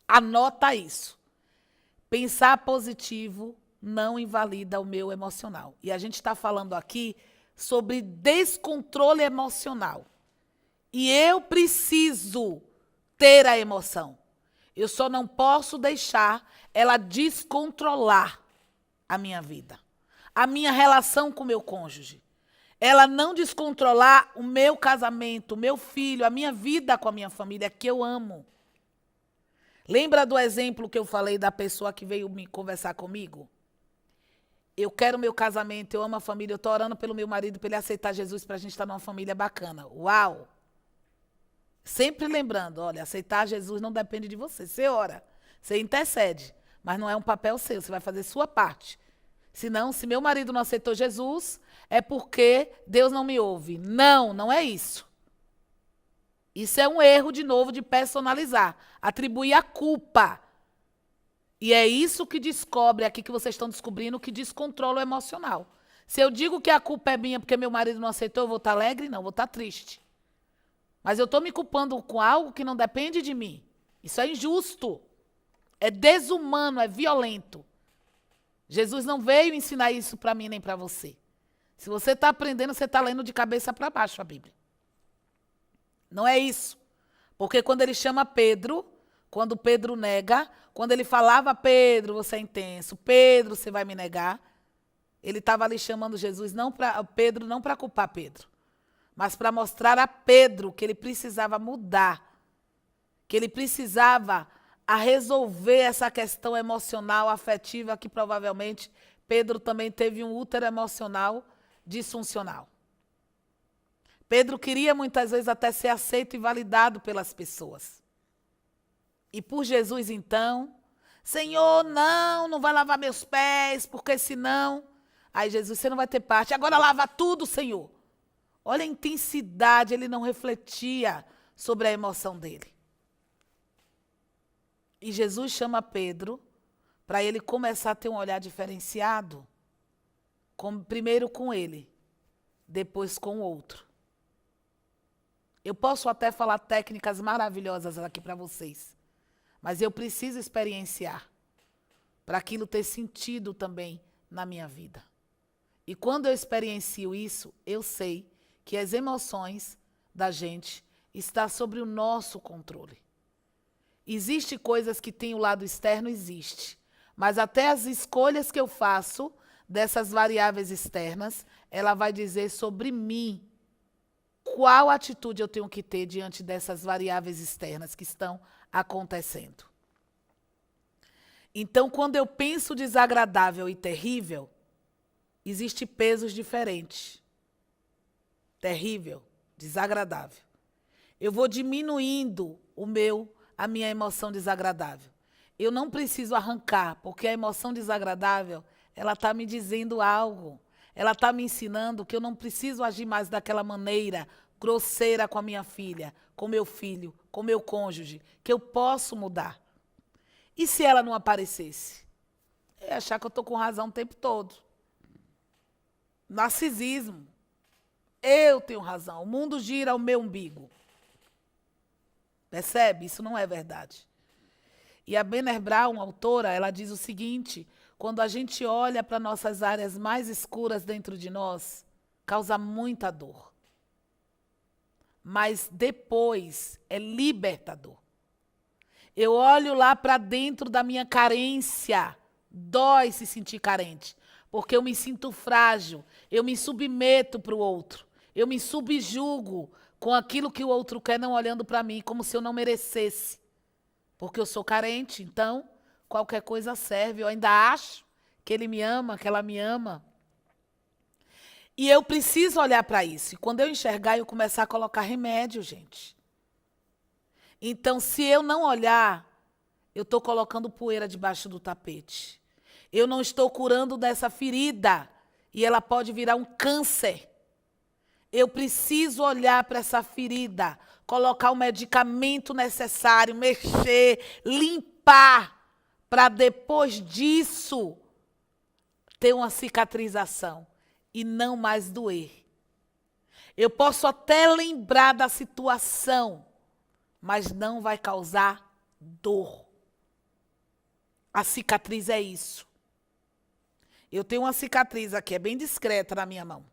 Anota isso. Pensar positivo não invalida o meu emocional. E a gente está falando aqui sobre descontrole emocional. E eu preciso ter a emoção. Eu só não posso deixar ela descontrolar a minha vida, a minha relação com o meu cônjuge. Ela não descontrolar o meu casamento, o meu filho, a minha vida com a minha família, que eu amo. Lembra do exemplo que eu falei da pessoa que veio me conversar comigo? Eu quero meu casamento, eu amo a família, eu estou orando pelo meu marido para ele aceitar Jesus, para a gente estar numa família bacana. Uau! Sempre lembrando, olha, aceitar Jesus não depende de você. Você ora, você intercede, mas não é um papel seu, você vai fazer sua parte. Senão, se meu marido não aceitou Jesus, é porque Deus não me ouve. Não, não é isso. Isso é um erro, de novo, de personalizar, atribuir a culpa. E é isso que descobre aqui, que vocês estão descobrindo, que descontrola o emocional. Se eu digo que a culpa é minha porque meu marido não aceitou, eu vou estar alegre? Não, vou estar triste. Mas eu estou me culpando com algo que não depende de mim. Isso é injusto. É desumano, é violento. Jesus não veio ensinar isso para mim nem para você. Se você está aprendendo, você está lendo de cabeça para baixo a Bíblia. Não é isso. Porque quando ele chama Pedro, quando Pedro nega, quando ele falava, Pedro, você é intenso, Pedro, você vai me negar, ele estava ali chamando Jesus, Pedro, não para culpar Pedro, mas para mostrar a Pedro que ele precisava mudar, que ele precisava resolver essa questão emocional, afetiva, que provavelmente Pedro também teve um útero emocional disfuncional. Pedro queria muitas vezes até ser aceito e validado pelas pessoas. E por Jesus, então, Senhor, não vai lavar meus pés, porque senão... Aí Jesus, você não vai ter parte. Agora lava tudo, Senhor. Olha a intensidade, ele não refletia sobre a emoção dele. E Jesus chama Pedro para ele começar a ter um olhar diferenciado, primeiro com ele, depois com o outro. Eu posso até falar técnicas maravilhosas aqui para vocês, mas eu preciso experienciar para aquilo ter sentido também na minha vida. E quando eu experiencio isso, eu sei que as emoções da gente estão sobre o nosso controle. Existem coisas que têm o lado externo, existe. Mas até as escolhas que eu faço dessas variáveis externas, ela vai dizer sobre mim qual atitude eu tenho que ter diante dessas variáveis externas que estão acontecendo. Então, quando eu penso desagradável e terrível, existem pesos diferentes. Terrível, desagradável. Eu vou diminuindo a minha emoção desagradável. Eu não preciso arrancar, porque a emoção desagradável, ela está me dizendo algo. Ela está me ensinando que eu não preciso agir mais daquela maneira grosseira com a minha filha, com meu filho, com meu cônjuge, que eu posso mudar. E se ela não aparecesse? Eu ia achar que eu estou com razão o tempo todo. Narcisismo. Eu tenho razão. O mundo gira ao meu umbigo. Percebe? Isso não é verdade. E a Brené Brown, autora, ela diz o seguinte: quando a gente olha para nossas áreas mais escuras dentro de nós, causa muita dor. Mas depois é libertador. Eu olho lá para dentro da minha carência. Dói se sentir carente, porque eu me sinto frágil, eu me submeto para o outro, eu me subjugo com aquilo que o outro quer, não olhando para mim, como se eu não merecesse. Porque eu sou carente, então qualquer coisa serve. Eu ainda acho que ele me ama, que ela me ama. E eu preciso olhar para isso. E quando eu enxergar, eu começar a colocar remédio, gente. Então, se eu não olhar, eu estou colocando poeira debaixo do tapete. Eu não estou curando dessa ferida. E ela pode virar um câncer. Eu preciso olhar para essa ferida, colocar o medicamento necessário, mexer, limpar, para depois disso ter uma cicatrização e não mais doer. Eu posso até lembrar da situação, mas não vai causar dor. A cicatriz é isso. Eu tenho uma cicatriz aqui, é bem discreta na minha mão.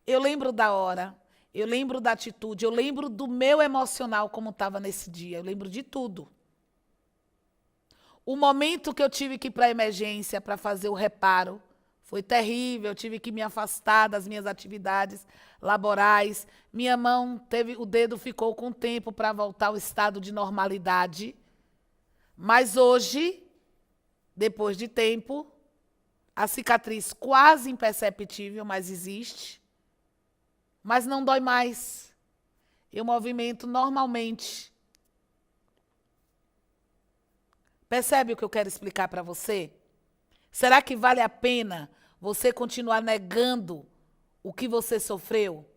Eu lembro da hora, eu lembro da atitude, eu lembro do meu emocional como estava nesse dia, eu lembro de tudo. O momento que eu tive que ir para a emergência para fazer o reparo foi terrível, eu tive que me afastar das minhas atividades laborais. Minha mão o dedo ficou com tempo para voltar ao estado de normalidade. Mas hoje, depois de tempo, a cicatriz quase imperceptível, mas existe. Mas não dói mais. Eu movimento normalmente. Percebe o que eu quero explicar para você? Será que vale a pena você continuar negando o que você sofreu?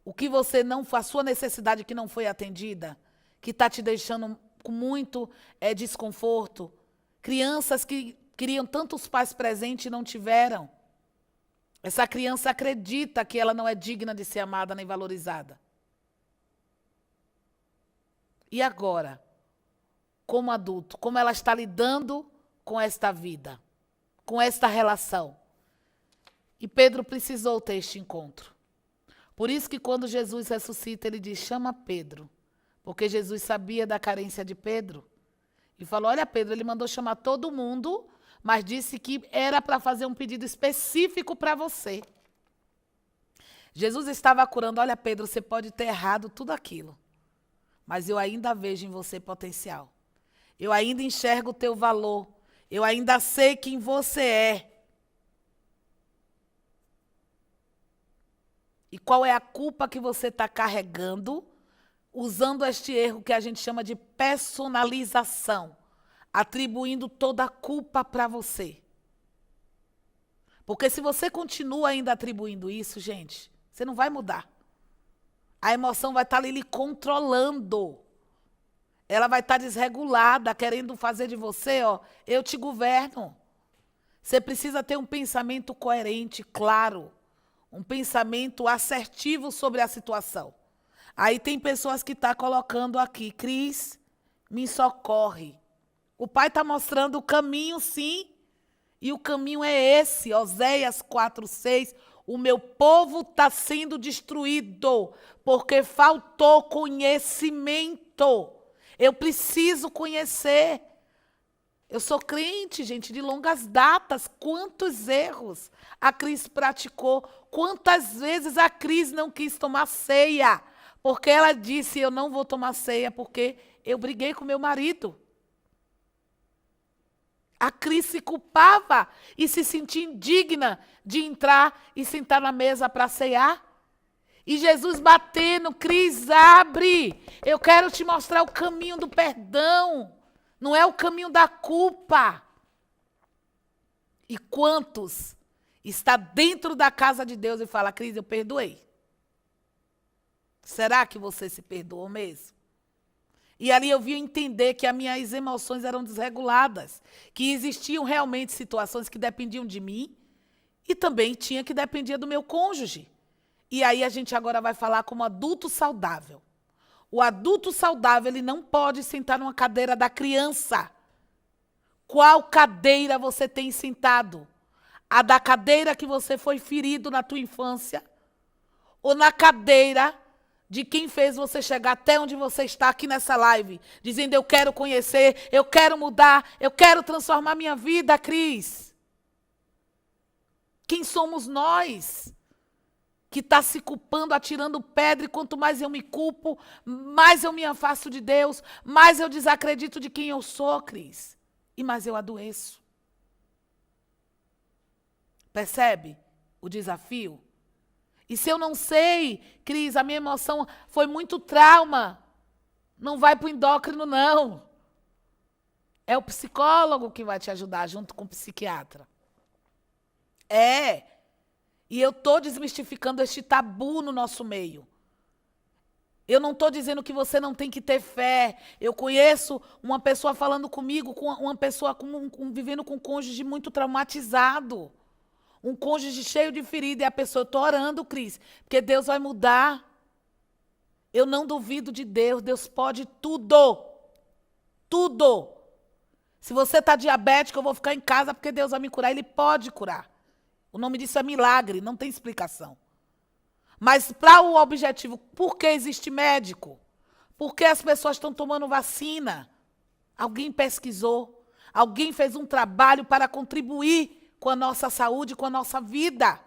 O que você não, a sua necessidade que não foi atendida? Que está te deixando com muito desconforto? Crianças que queriam tantos pais presentes e não tiveram. Essa criança acredita que ela não é digna de ser amada nem valorizada. E agora, como adulto, como ela está lidando com esta vida, com esta relação? E Pedro precisou ter este encontro. Por isso que quando Jesus ressuscita, ele diz, chama Pedro. Porque Jesus sabia da carência de Pedro. E falou, olha Pedro, ele mandou chamar todo mundo, mas disse que era para fazer um pedido específico para você. Jesus estava curando, olha Pedro, você pode ter errado tudo aquilo, mas eu ainda vejo em você potencial. Eu ainda enxergo o teu valor. Eu ainda sei quem você é. E qual é a culpa que você está carregando, usando este erro que a gente chama de personalização, atribuindo toda a culpa para você. Porque se você continua ainda atribuindo isso, gente, você não vai mudar. A emoção vai estar ali lhe controlando. Ela vai estar desregulada, querendo fazer de você, ó, eu te governo. Você precisa ter um pensamento coerente, claro. Um pensamento assertivo sobre a situação. Aí tem pessoas que estão colocando aqui, Cris, me socorre. O pai está mostrando o caminho, sim. E o caminho é esse, Oséias 4:6. O meu povo está sendo destruído porque faltou conhecimento. Eu preciso conhecer. Eu sou crente, gente, de longas datas. Quantos erros a Cris praticou. Quantas vezes a Cris não quis tomar ceia. Porque ela disse, eu não vou tomar ceia porque eu briguei com meu marido. A Cris se culpava e se sentia indigna de entrar e sentar na mesa para cear. E Jesus batendo, Cris, abre. Eu quero te mostrar o caminho do perdão. Não é o caminho da culpa. E quantos está dentro da casa de Deus e fala, Cris, eu perdoei. Será que você se perdoou mesmo? E ali eu vi entender que as minhas emoções eram desreguladas, que existiam realmente situações que dependiam de mim e também tinha que dependia do meu cônjuge. E aí a gente agora vai falar como adulto saudável. O adulto saudável, ele não pode sentar numa cadeira da criança. Qual cadeira você tem sentado? A da cadeira que você foi ferido na tua infância? Ou na cadeira de quem fez você chegar até onde você está aqui nessa live, dizendo eu quero conhecer, eu quero mudar, eu quero transformar minha vida, Cris. Quem somos nós que está se culpando, atirando pedra, e quanto mais eu me culpo, mais eu me afasto de Deus, mais eu desacredito de quem eu sou, Cris, e mais eu adoeço. Percebe o desafio? E se eu não sei, Cris, a minha emoção foi muito trauma, não vai para o endócrino, não. É o psicólogo que vai te ajudar junto com o psiquiatra. E eu estou desmistificando este tabu no nosso meio. Eu não estou dizendo que você não tem que ter fé. Eu conheço uma pessoa falando comigo, com uma pessoa vivendo com um cônjuge muito traumatizado. Um cônjuge cheio de ferida. E a pessoa, eu estou orando, Cris, porque Deus vai mudar. Eu não duvido de Deus. Deus pode tudo. Tudo. Se você está diabético, eu vou ficar em casa porque Deus vai me curar. Ele pode curar. O nome disso é milagre, não tem explicação. Mas para o objetivo, por que existe médico? Por que as pessoas estão tomando vacina? Alguém pesquisou, alguém fez um trabalho para contribuir com a nossa saúde, com a nossa vida.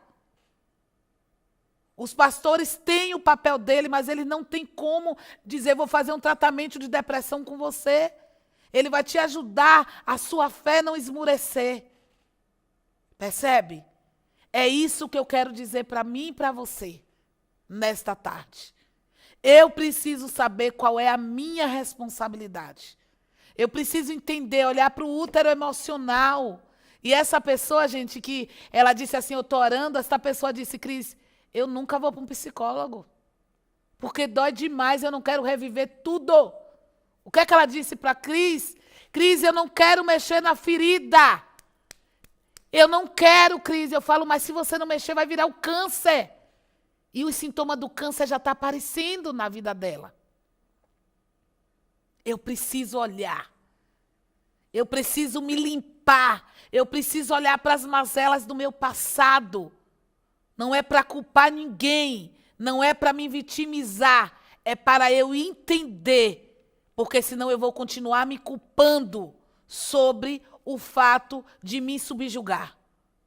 Os pastores têm o papel dele, mas ele não tem como dizer, vou fazer um tratamento de depressão com você. Ele vai te ajudar a sua fé não esmurecer. Percebe? É isso que eu quero dizer para mim e para você, nesta tarde. Eu preciso saber qual é a minha responsabilidade. Eu preciso entender, olhar para o útero emocional. E essa pessoa, gente, que ela disse assim, eu estou orando, essa pessoa disse, Cris, eu nunca vou para um psicólogo. Porque dói demais, eu não quero reviver tudo. O que é que ela disse para Cris? Cris, eu não quero mexer na ferida. Eu não quero, Cris. Eu falo, mas se você não mexer, vai virar o câncer. E os sintomas do câncer já estão aparecendo na vida dela. Eu preciso olhar. Eu preciso me limpar. Eu preciso olhar para as mazelas do meu passado. Não é para culpar ninguém. Não é para me vitimizar. É para eu entender. Porque senão eu vou continuar me culpando sobre o fato de me subjugar.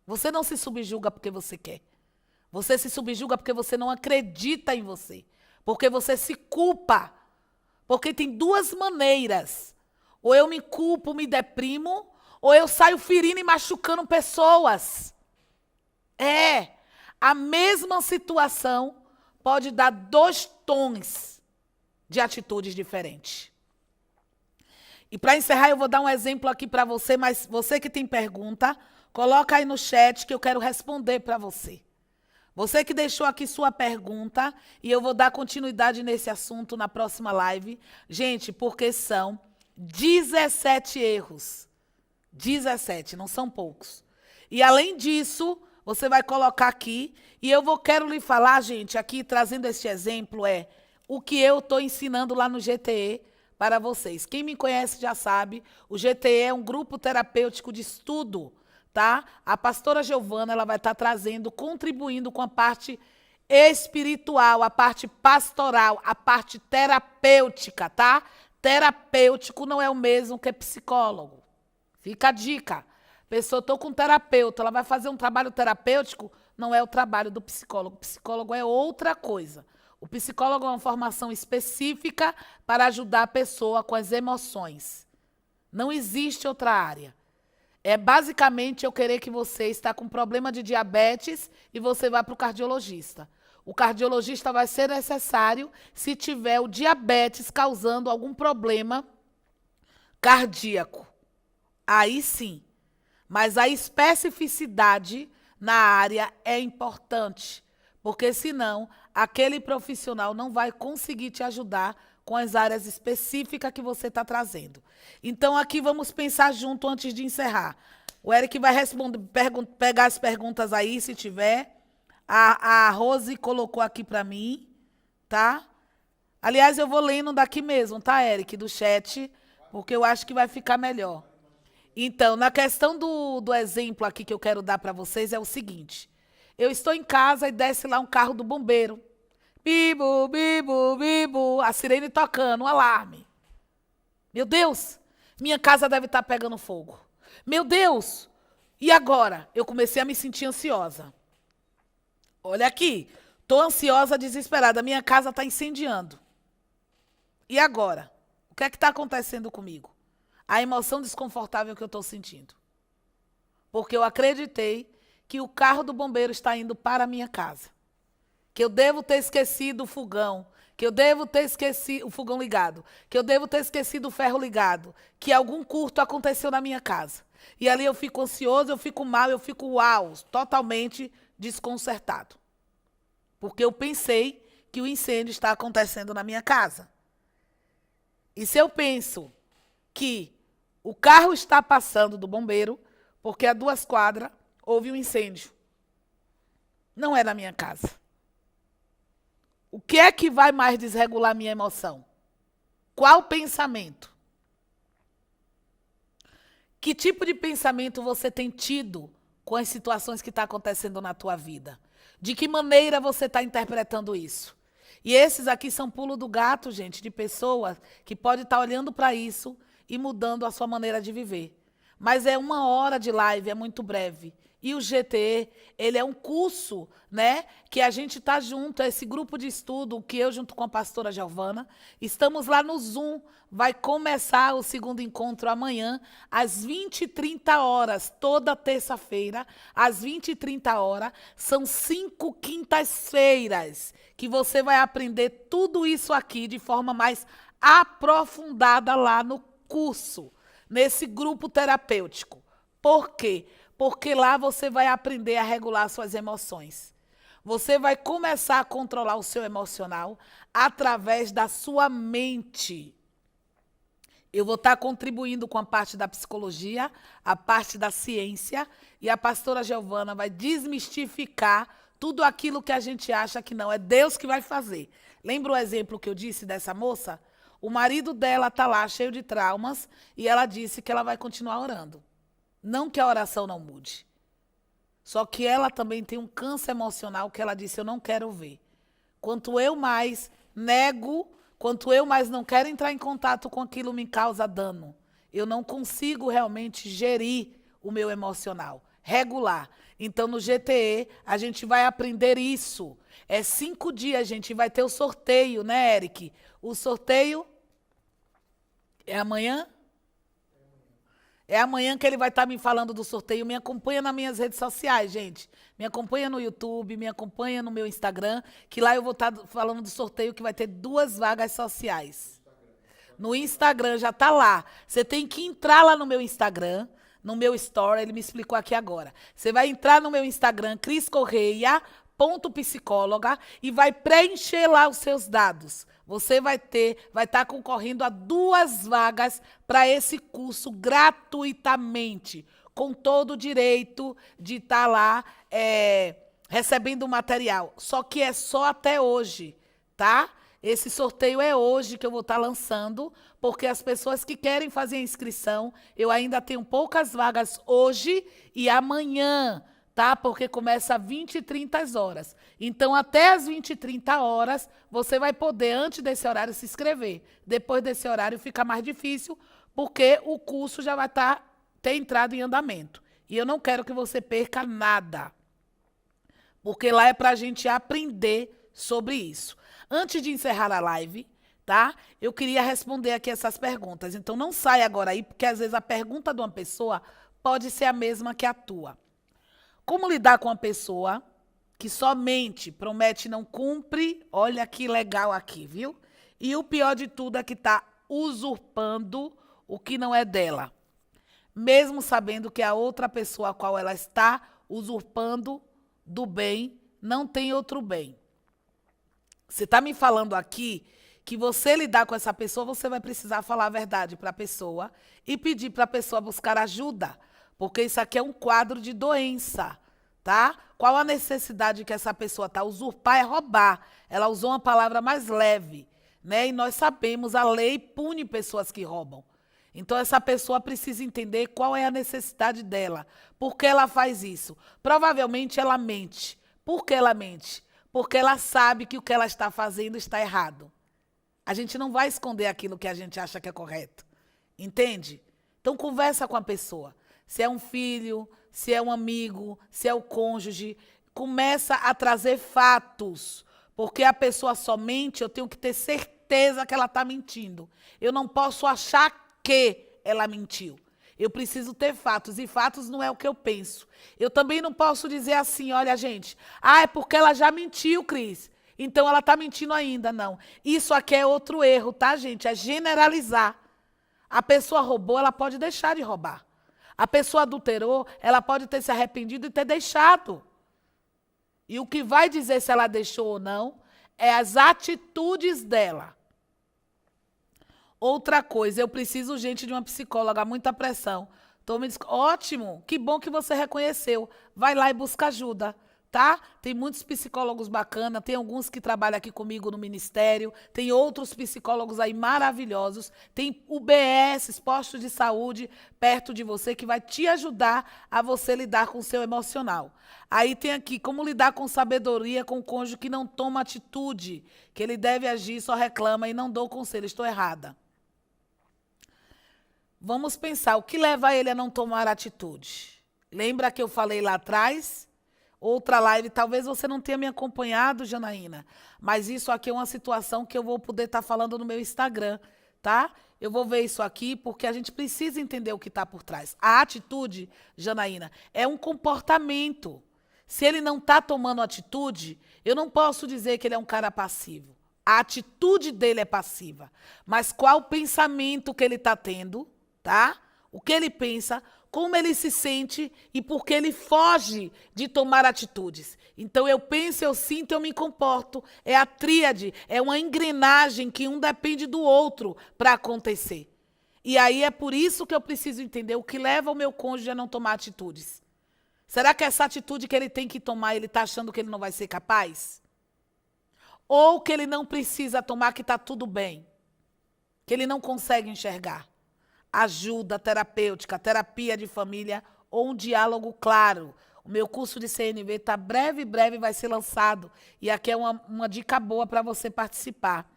Você não se subjuga porque você quer. Você se subjuga porque você não acredita em você. Porque você se culpa. Porque tem duas maneiras. Ou eu me culpo, me deprimo, ou eu saio ferindo e machucando pessoas. A mesma situação pode dar 2 tons de atitudes diferentes. E para encerrar, eu vou dar um exemplo aqui para você, mas você que tem pergunta, coloca aí no chat que eu quero responder para você. Você que deixou aqui sua pergunta, e eu vou dar continuidade nesse assunto na próxima live. Gente, porque são 17 erros. 17, não são poucos. E além disso, você vai colocar aqui, e quero lhe falar, gente, aqui trazendo este exemplo, o que eu estou ensinando lá no GTE, para vocês. Quem me conhece já sabe, o GTE é um grupo terapêutico de estudo, tá? A pastora Giovana, ela vai estar trazendo, contribuindo com a parte espiritual, a parte pastoral, a parte terapêutica, tá? Terapêutico não é o mesmo que psicólogo. Fica a dica. Pessoa, estou com um terapeuta, ela vai fazer um trabalho terapêutico, não é o trabalho do psicólogo. O psicólogo é outra coisa. O psicólogo é uma formação específica para ajudar a pessoa com as emoções. Não existe outra área. É basicamente eu querer que você está com problema de diabetes e você vai para o cardiologista. O cardiologista vai ser necessário se tiver o diabetes causando algum problema cardíaco. Aí sim. Mas a especificidade na área é importante. Porque senão, aquele profissional não vai conseguir te ajudar com as áreas específicas que você está trazendo. Então, aqui vamos pensar junto antes de encerrar. O Eric vai pegar as perguntas aí, se tiver. A Rose colocou aqui para mim, tá? Aliás, eu vou lendo daqui mesmo, tá, Eric, do chat, porque eu acho que vai ficar melhor. Então, na questão do exemplo aqui que eu quero dar para vocês é o seguinte. Eu estou em casa e desce lá um carro do bombeiro. Bibo, bibo, bibo. A sirene tocando, um alarme. Meu Deus, minha casa deve estar pegando fogo. Meu Deus, e agora? Eu comecei a me sentir ansiosa. Olha aqui, estou ansiosa, desesperada. Minha casa está incendiando. E agora? O que é que está acontecendo comigo? A emoção desconfortável que eu estou sentindo. Porque eu acreditei que o carro do bombeiro está indo para a minha casa. Que eu devo ter esquecido o fogão. Que eu devo ter esquecido o fogão ligado. Que eu devo ter esquecido o ferro ligado. Que algum curto aconteceu na minha casa. E ali eu fico ansioso, eu fico mal, eu fico uau, totalmente desconcertado. Porque eu pensei que o incêndio está acontecendo na minha casa. E se eu penso que o carro está passando do bombeiro, porque a 2 quadras houve um incêndio. Não é na minha casa. O que é que vai mais desregular minha emoção? Qual pensamento? Que tipo de pensamento você tem tido com as situações que estão acontecendo na tua vida? De que maneira você está interpretando isso? E esses aqui são pulo do gato, gente, de pessoas que podem estar olhando para isso e mudando a sua maneira de viver. Mas é 1 hora de live, é muito breve. E o GTE, ele é um curso, né, que a gente está junto, esse grupo de estudo, que eu junto com a pastora Giovana, estamos lá no Zoom, vai começar o 2º encontro amanhã, às 20h30, toda terça-feira, às 20h30, são 5 quintas-feiras, que você vai aprender tudo isso aqui de forma mais aprofundada lá no curso, nesse grupo terapêutico. Por quê? Porque lá você vai aprender a regular suas emoções. Você vai começar a controlar o seu emocional através da sua mente. Eu vou estar contribuindo com a parte da psicologia, a parte da ciência, e a pastora Giovana vai desmistificar tudo aquilo que a gente acha que não. É Deus que vai fazer. Lembra o exemplo que eu disse dessa moça? O marido dela está lá cheio de traumas e ela disse que ela vai continuar orando. Não que a oração não mude. Só que ela também tem um câncer emocional que ela disse, eu não quero ver. Quanto eu mais nego, quanto eu mais não quero entrar em contato com aquilo, me causa dano. Eu não consigo realmente gerir o meu emocional, regular. Então, no GTE, a gente vai aprender isso. É 5 dias, gente, vai ter o sorteio, né, Eric? O sorteio é amanhã? É amanhã que ele vai estar me falando do sorteio. Me acompanha nas minhas redes sociais, gente. Me acompanha no YouTube, me acompanha no meu Instagram, que lá eu vou estar falando do sorteio que vai ter 2 vagas sociais. No Instagram, já está lá. Você tem que entrar lá no meu Instagram, no meu story, ele me explicou aqui agora. Você vai entrar no meu Instagram, criscorreia.psicóloga, e vai preencher lá os seus dados. Você vai estar concorrendo a 2 vagas para esse curso gratuitamente, com todo o direito de estar lá recebendo o material. Só que é só até hoje, tá? Esse sorteio é hoje que eu vou estar lançando, porque as pessoas que querem fazer a inscrição, eu ainda tenho poucas vagas hoje e amanhã, tá? Porque começa às 20h30. Então, até às 20h30, você vai poder, antes desse horário, se inscrever. Depois desse horário, fica mais difícil, porque o curso já vai ter entrado em andamento. E eu não quero que você perca nada, porque lá é para a gente aprender sobre isso. Antes de encerrar a live, tá? Eu queria responder aqui essas perguntas. Então, não saia agora aí, porque às vezes a pergunta de uma pessoa pode ser a mesma que a tua. Como lidar com uma pessoa que somente promete e não cumpre? Olha que legal aqui, viu? E o pior de tudo é que está usurpando o que não é dela. Mesmo sabendo que a outra pessoa a qual ela está usurpando do bem, não tem outro bem. Você está me falando aqui que você lidar com essa pessoa, você vai precisar falar a verdade para a pessoa e pedir para a pessoa buscar ajuda. Porque isso aqui é um quadro de doença, tá? Qual a necessidade que essa pessoa está? Usurpar é roubar. Ela usou uma palavra mais leve, né? E nós sabemos, a lei pune pessoas que roubam. Então, essa pessoa precisa entender qual é a necessidade dela. Por que ela faz isso? Provavelmente ela mente. Por que ela mente? porque ela sabe que o que ela está fazendo está errado. A gente não vai esconder aquilo que a gente acha que é correto. Entende? Então conversa com a pessoa. Se é um filho, se é um amigo, se é o cônjuge, começa a trazer fatos, porque a pessoa só mente, eu tenho que ter certeza que ela está mentindo. Eu não posso achar que ela mentiu. Eu preciso ter fatos, e fatos não é o que eu penso. Eu também não posso dizer assim, olha, gente, é porque ela já mentiu, Cris. Então ela está mentindo ainda. Não. Isso aqui é outro erro, tá, gente? É generalizar. A pessoa roubou, ela pode deixar de roubar. A pessoa adulterou, ela pode ter se arrependido e ter deixado. E o que vai dizer se ela deixou ou não é as atitudes dela. Outra coisa, eu preciso, gente, de uma psicóloga, muita pressão. Ótimo, que bom que você reconheceu. Vai lá e busca ajuda, tá? Tem muitos psicólogos bacanas, tem alguns que trabalham aqui comigo no ministério, tem outros psicólogos aí maravilhosos, tem UBS, postos de saúde, perto de você, que vai te ajudar a você lidar com o seu emocional. Aí tem aqui, como lidar com sabedoria com o cônjuge que não toma atitude, que ele deve agir, só reclama e não dou conselho, estou errada. Vamos pensar, o que leva ele a não tomar atitude? Lembra que eu falei lá atrás? Outra live, talvez você não tenha me acompanhado, Janaína, mas isso aqui é uma situação que eu vou poder estar falando no meu Instagram, tá? Eu vou ver isso aqui porque a gente precisa entender o que está por trás. A atitude, Janaína, é um comportamento. Se ele não está tomando atitude, eu não posso dizer que ele é um cara passivo. A atitude dele é passiva. Mas qual o pensamento que ele está tendo, tá? O que ele pensa, como ele se sente e por que ele foge de tomar atitudes. Então eu penso, eu sinto, eu me comporto. É a tríade, é uma engrenagem que um depende do outro para acontecer. E aí é por isso que eu preciso entender o que leva o meu cônjuge a não tomar atitudes. Será que essa atitude que ele tem que tomar, ele está achando que ele não vai ser capaz? Ou que ele não precisa tomar, que está tudo bem? Que ele não consegue enxergar? Ajuda terapêutica, terapia de família ou um diálogo claro. O meu curso de CNV está breve vai ser lançado. E aqui é uma dica boa para você participar.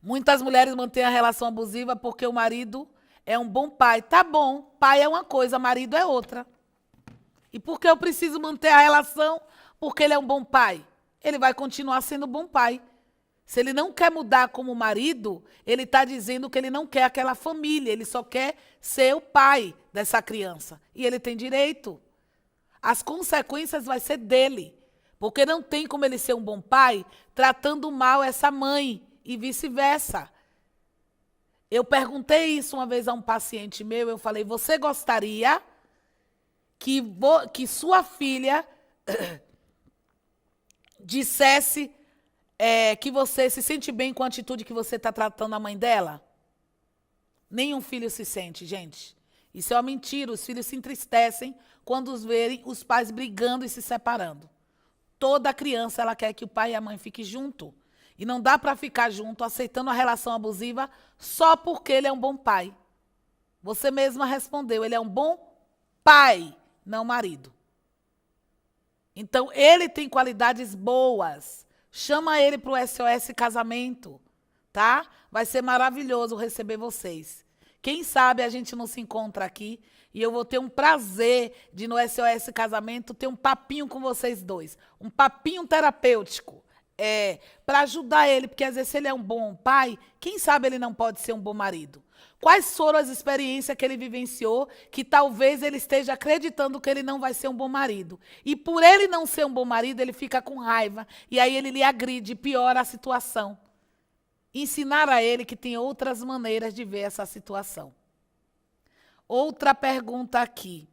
Muitas mulheres mantêm a relação abusiva porque o marido é um bom pai. Tá bom, pai é uma coisa, marido é outra. E por que eu preciso manter a relação? Porque ele é um bom pai. Ele vai continuar sendo bom pai. Se ele não quer mudar como marido, ele está dizendo que ele não quer aquela família, ele só quer ser o pai dessa criança. E ele tem direito. As consequências vai ser dele. Porque não tem como ele ser um bom pai tratando mal essa mãe e vice-versa. Eu perguntei isso uma vez a um paciente meu, eu falei, você gostaria que sua filha dissesse que você se sente bem com a atitude que você está tratando a mãe dela? Nenhum filho se sente, gente. Isso é uma mentira. Os filhos se entristecem quando os verem os pais brigando e se separando. Toda criança ela quer que o pai e a mãe fiquem juntos. E não dá para ficar junto aceitando a relação abusiva só porque ele é um bom pai. Você mesma respondeu, ele é um bom pai, não marido. Então, ele tem qualidades boas. Chama ele para o SOS Casamento, tá? Vai ser maravilhoso receber vocês. Quem sabe a gente não se encontra aqui e eu vou ter um prazer de, no SOS Casamento, ter um papinho com vocês dois. Um papinho terapêutico. Para ajudar ele, porque às vezes se ele é um bom pai, quem sabe ele não pode ser um bom marido. Quais foram as experiências que ele vivenciou que talvez ele esteja acreditando que ele não vai ser um bom marido? E por ele não ser um bom marido, ele fica com raiva. E aí ele lhe agride, piora a situação. Ensinar a ele que tem outras maneiras de ver essa situação. Outra pergunta aqui.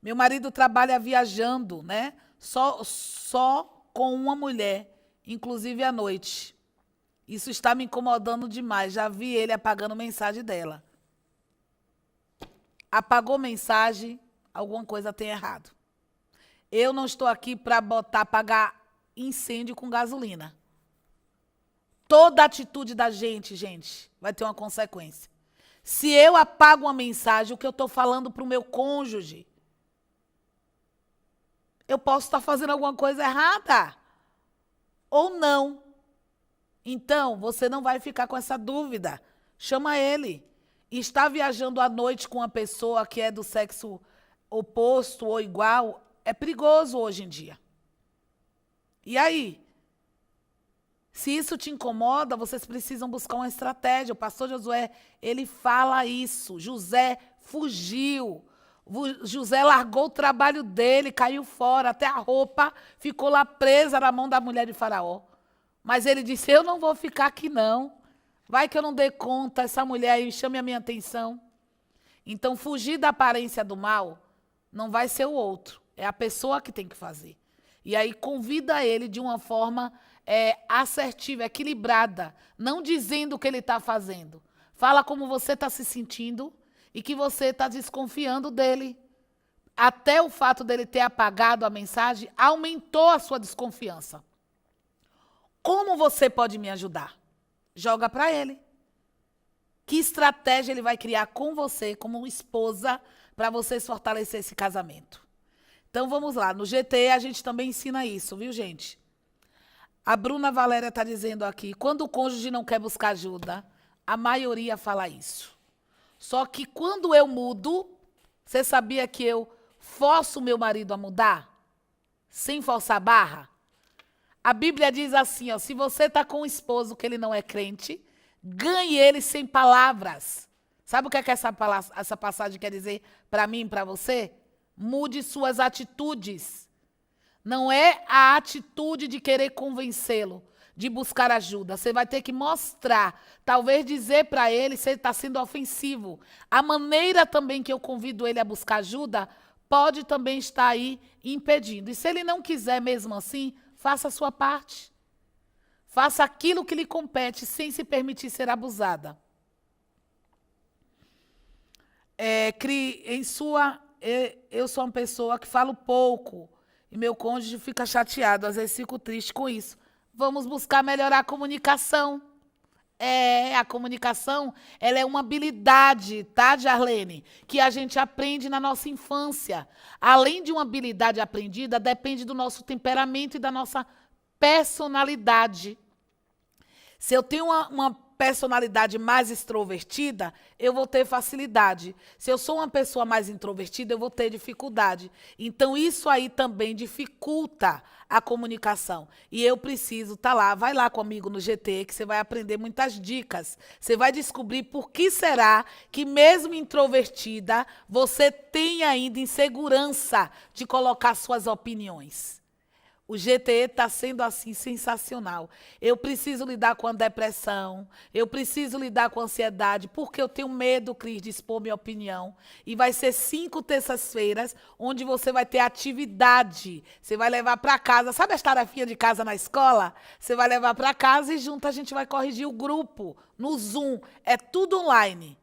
Meu marido trabalha viajando, né? Só com uma mulher, inclusive à noite. Isso está me incomodando demais. Já vi ele apagando mensagem dela. Apagou mensagem, alguma coisa tem errado. Eu não estou aqui para apagar incêndio com gasolina. Toda atitude da gente, vai ter uma consequência. Se eu apago uma mensagem, o que eu estou falando para o meu cônjuge, Eu posso estar fazendo alguma coisa errada ou não. Então, você não vai ficar com essa dúvida. Chama ele. E estar viajando à noite com uma pessoa que é do sexo oposto ou igual é perigoso hoje em dia. E aí? Se isso te incomoda, vocês precisam buscar uma estratégia. O pastor Josué, ele fala isso. José fugiu. José largou o trabalho dele, caiu fora, até a roupa ficou lá presa na mão da mulher de Faraó. Mas ele disse, eu não vou ficar aqui não. Vai que eu não dei conta, essa mulher aí chame a minha atenção. Então, fugir da aparência do mal não vai ser o outro. É a pessoa que tem que fazer. E aí, convida ele de uma forma assertiva, equilibrada. Não dizendo o que ele está fazendo. Fala como você está se sentindo e que você está desconfiando dele. Até o fato dele ter apagado a mensagem aumentou a sua desconfiança. Como você pode me ajudar? Joga para ele. Que estratégia ele vai criar com você, como esposa, para vocês fortalecer esse casamento? Então, vamos lá. No GT, a gente também ensina isso, viu, gente? A Bruna Valéria está dizendo aqui, quando o cônjuge não quer buscar ajuda, a maioria fala isso. Só que quando eu mudo, você sabia que eu forço o meu marido a mudar? Sem forçar a barra? A Bíblia diz assim, ó, se você está com um esposo que ele não é crente, ganhe ele sem palavras. Sabe o que é que essa passagem quer dizer para mim e para você? Mude suas atitudes. Não é a atitude de querer convencê-lo, de buscar ajuda. Você vai ter que mostrar, talvez dizer para ele se ele está sendo ofensivo. A maneira também que eu convido ele a buscar ajuda pode também estar aí impedindo. E se ele não quiser mesmo assim, faça a sua parte. Faça aquilo que lhe compete sem se permitir ser abusada. Eu sou uma pessoa que falo pouco e meu cônjuge fica chateado, às vezes fico triste com isso. Vamos buscar melhorar a comunicação. A comunicação, ela é uma habilidade, tá, Jarlene? Que a gente aprende na nossa infância. Além de uma habilidade aprendida, depende do nosso temperamento e da nossa personalidade. Se eu tenho uma personalidade mais extrovertida, eu vou ter facilidade. Se eu sou uma pessoa mais introvertida, eu vou ter dificuldade. Então, isso aí também dificulta a comunicação. E eu preciso estar lá, vai lá comigo no GT, que você vai aprender muitas dicas. Você vai descobrir por que será que, mesmo introvertida, você tem ainda insegurança de colocar suas opiniões. O GTE está sendo assim sensacional. Eu preciso lidar com a depressão, eu preciso lidar com a ansiedade, porque eu tenho medo, Cris, de expor minha opinião. E vai ser 5 terças-feiras, onde você vai ter atividade. Você vai levar para casa, sabe as tarefinhas de casa na escola? Você vai levar para casa e junto a gente vai corrigir o grupo, no Zoom. É tudo online.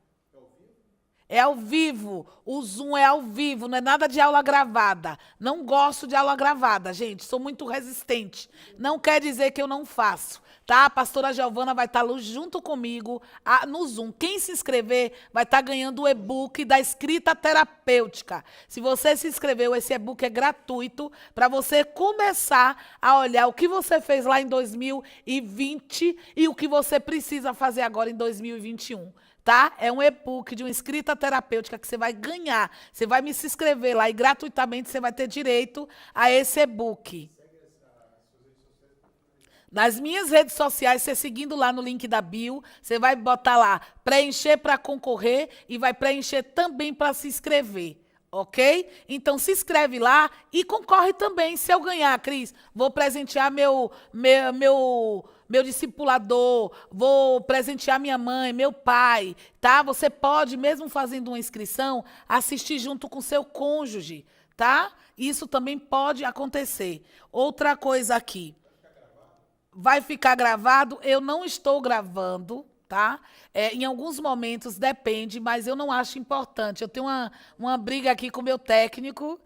É ao vivo, o Zoom é ao vivo, não é nada de aula gravada. Não gosto de aula gravada, gente, sou muito resistente. Não quer dizer que eu não faço, tá? A pastora Giovana vai estar junto comigo no Zoom. Quem se inscrever vai estar ganhando o e-book da escrita terapêutica. Se você se inscreveu, esse e-book é gratuito para você começar a olhar o que você fez lá em 2020 e o que você precisa fazer agora em 2021. Tá? É um e-book de uma escrita terapêutica que você vai ganhar. Você vai me se inscrever lá e gratuitamente você vai ter direito a esse e-book. Nas minhas redes sociais, você seguindo lá no link da bio, você vai botar lá preencher para concorrer e vai preencher também para se inscrever. Ok? Então, se inscreve lá e concorre também. Se eu ganhar, Cris, vou presentear meu discipulador, vou presentear minha mãe, meu pai, tá? Você pode, mesmo fazendo uma inscrição, assistir junto com seu cônjuge, tá? Isso também pode acontecer. Outra coisa aqui. Vai ficar gravado? Eu não estou gravando, tá? Em alguns momentos depende, mas eu não acho importante. Eu tenho uma briga aqui com o meu técnico,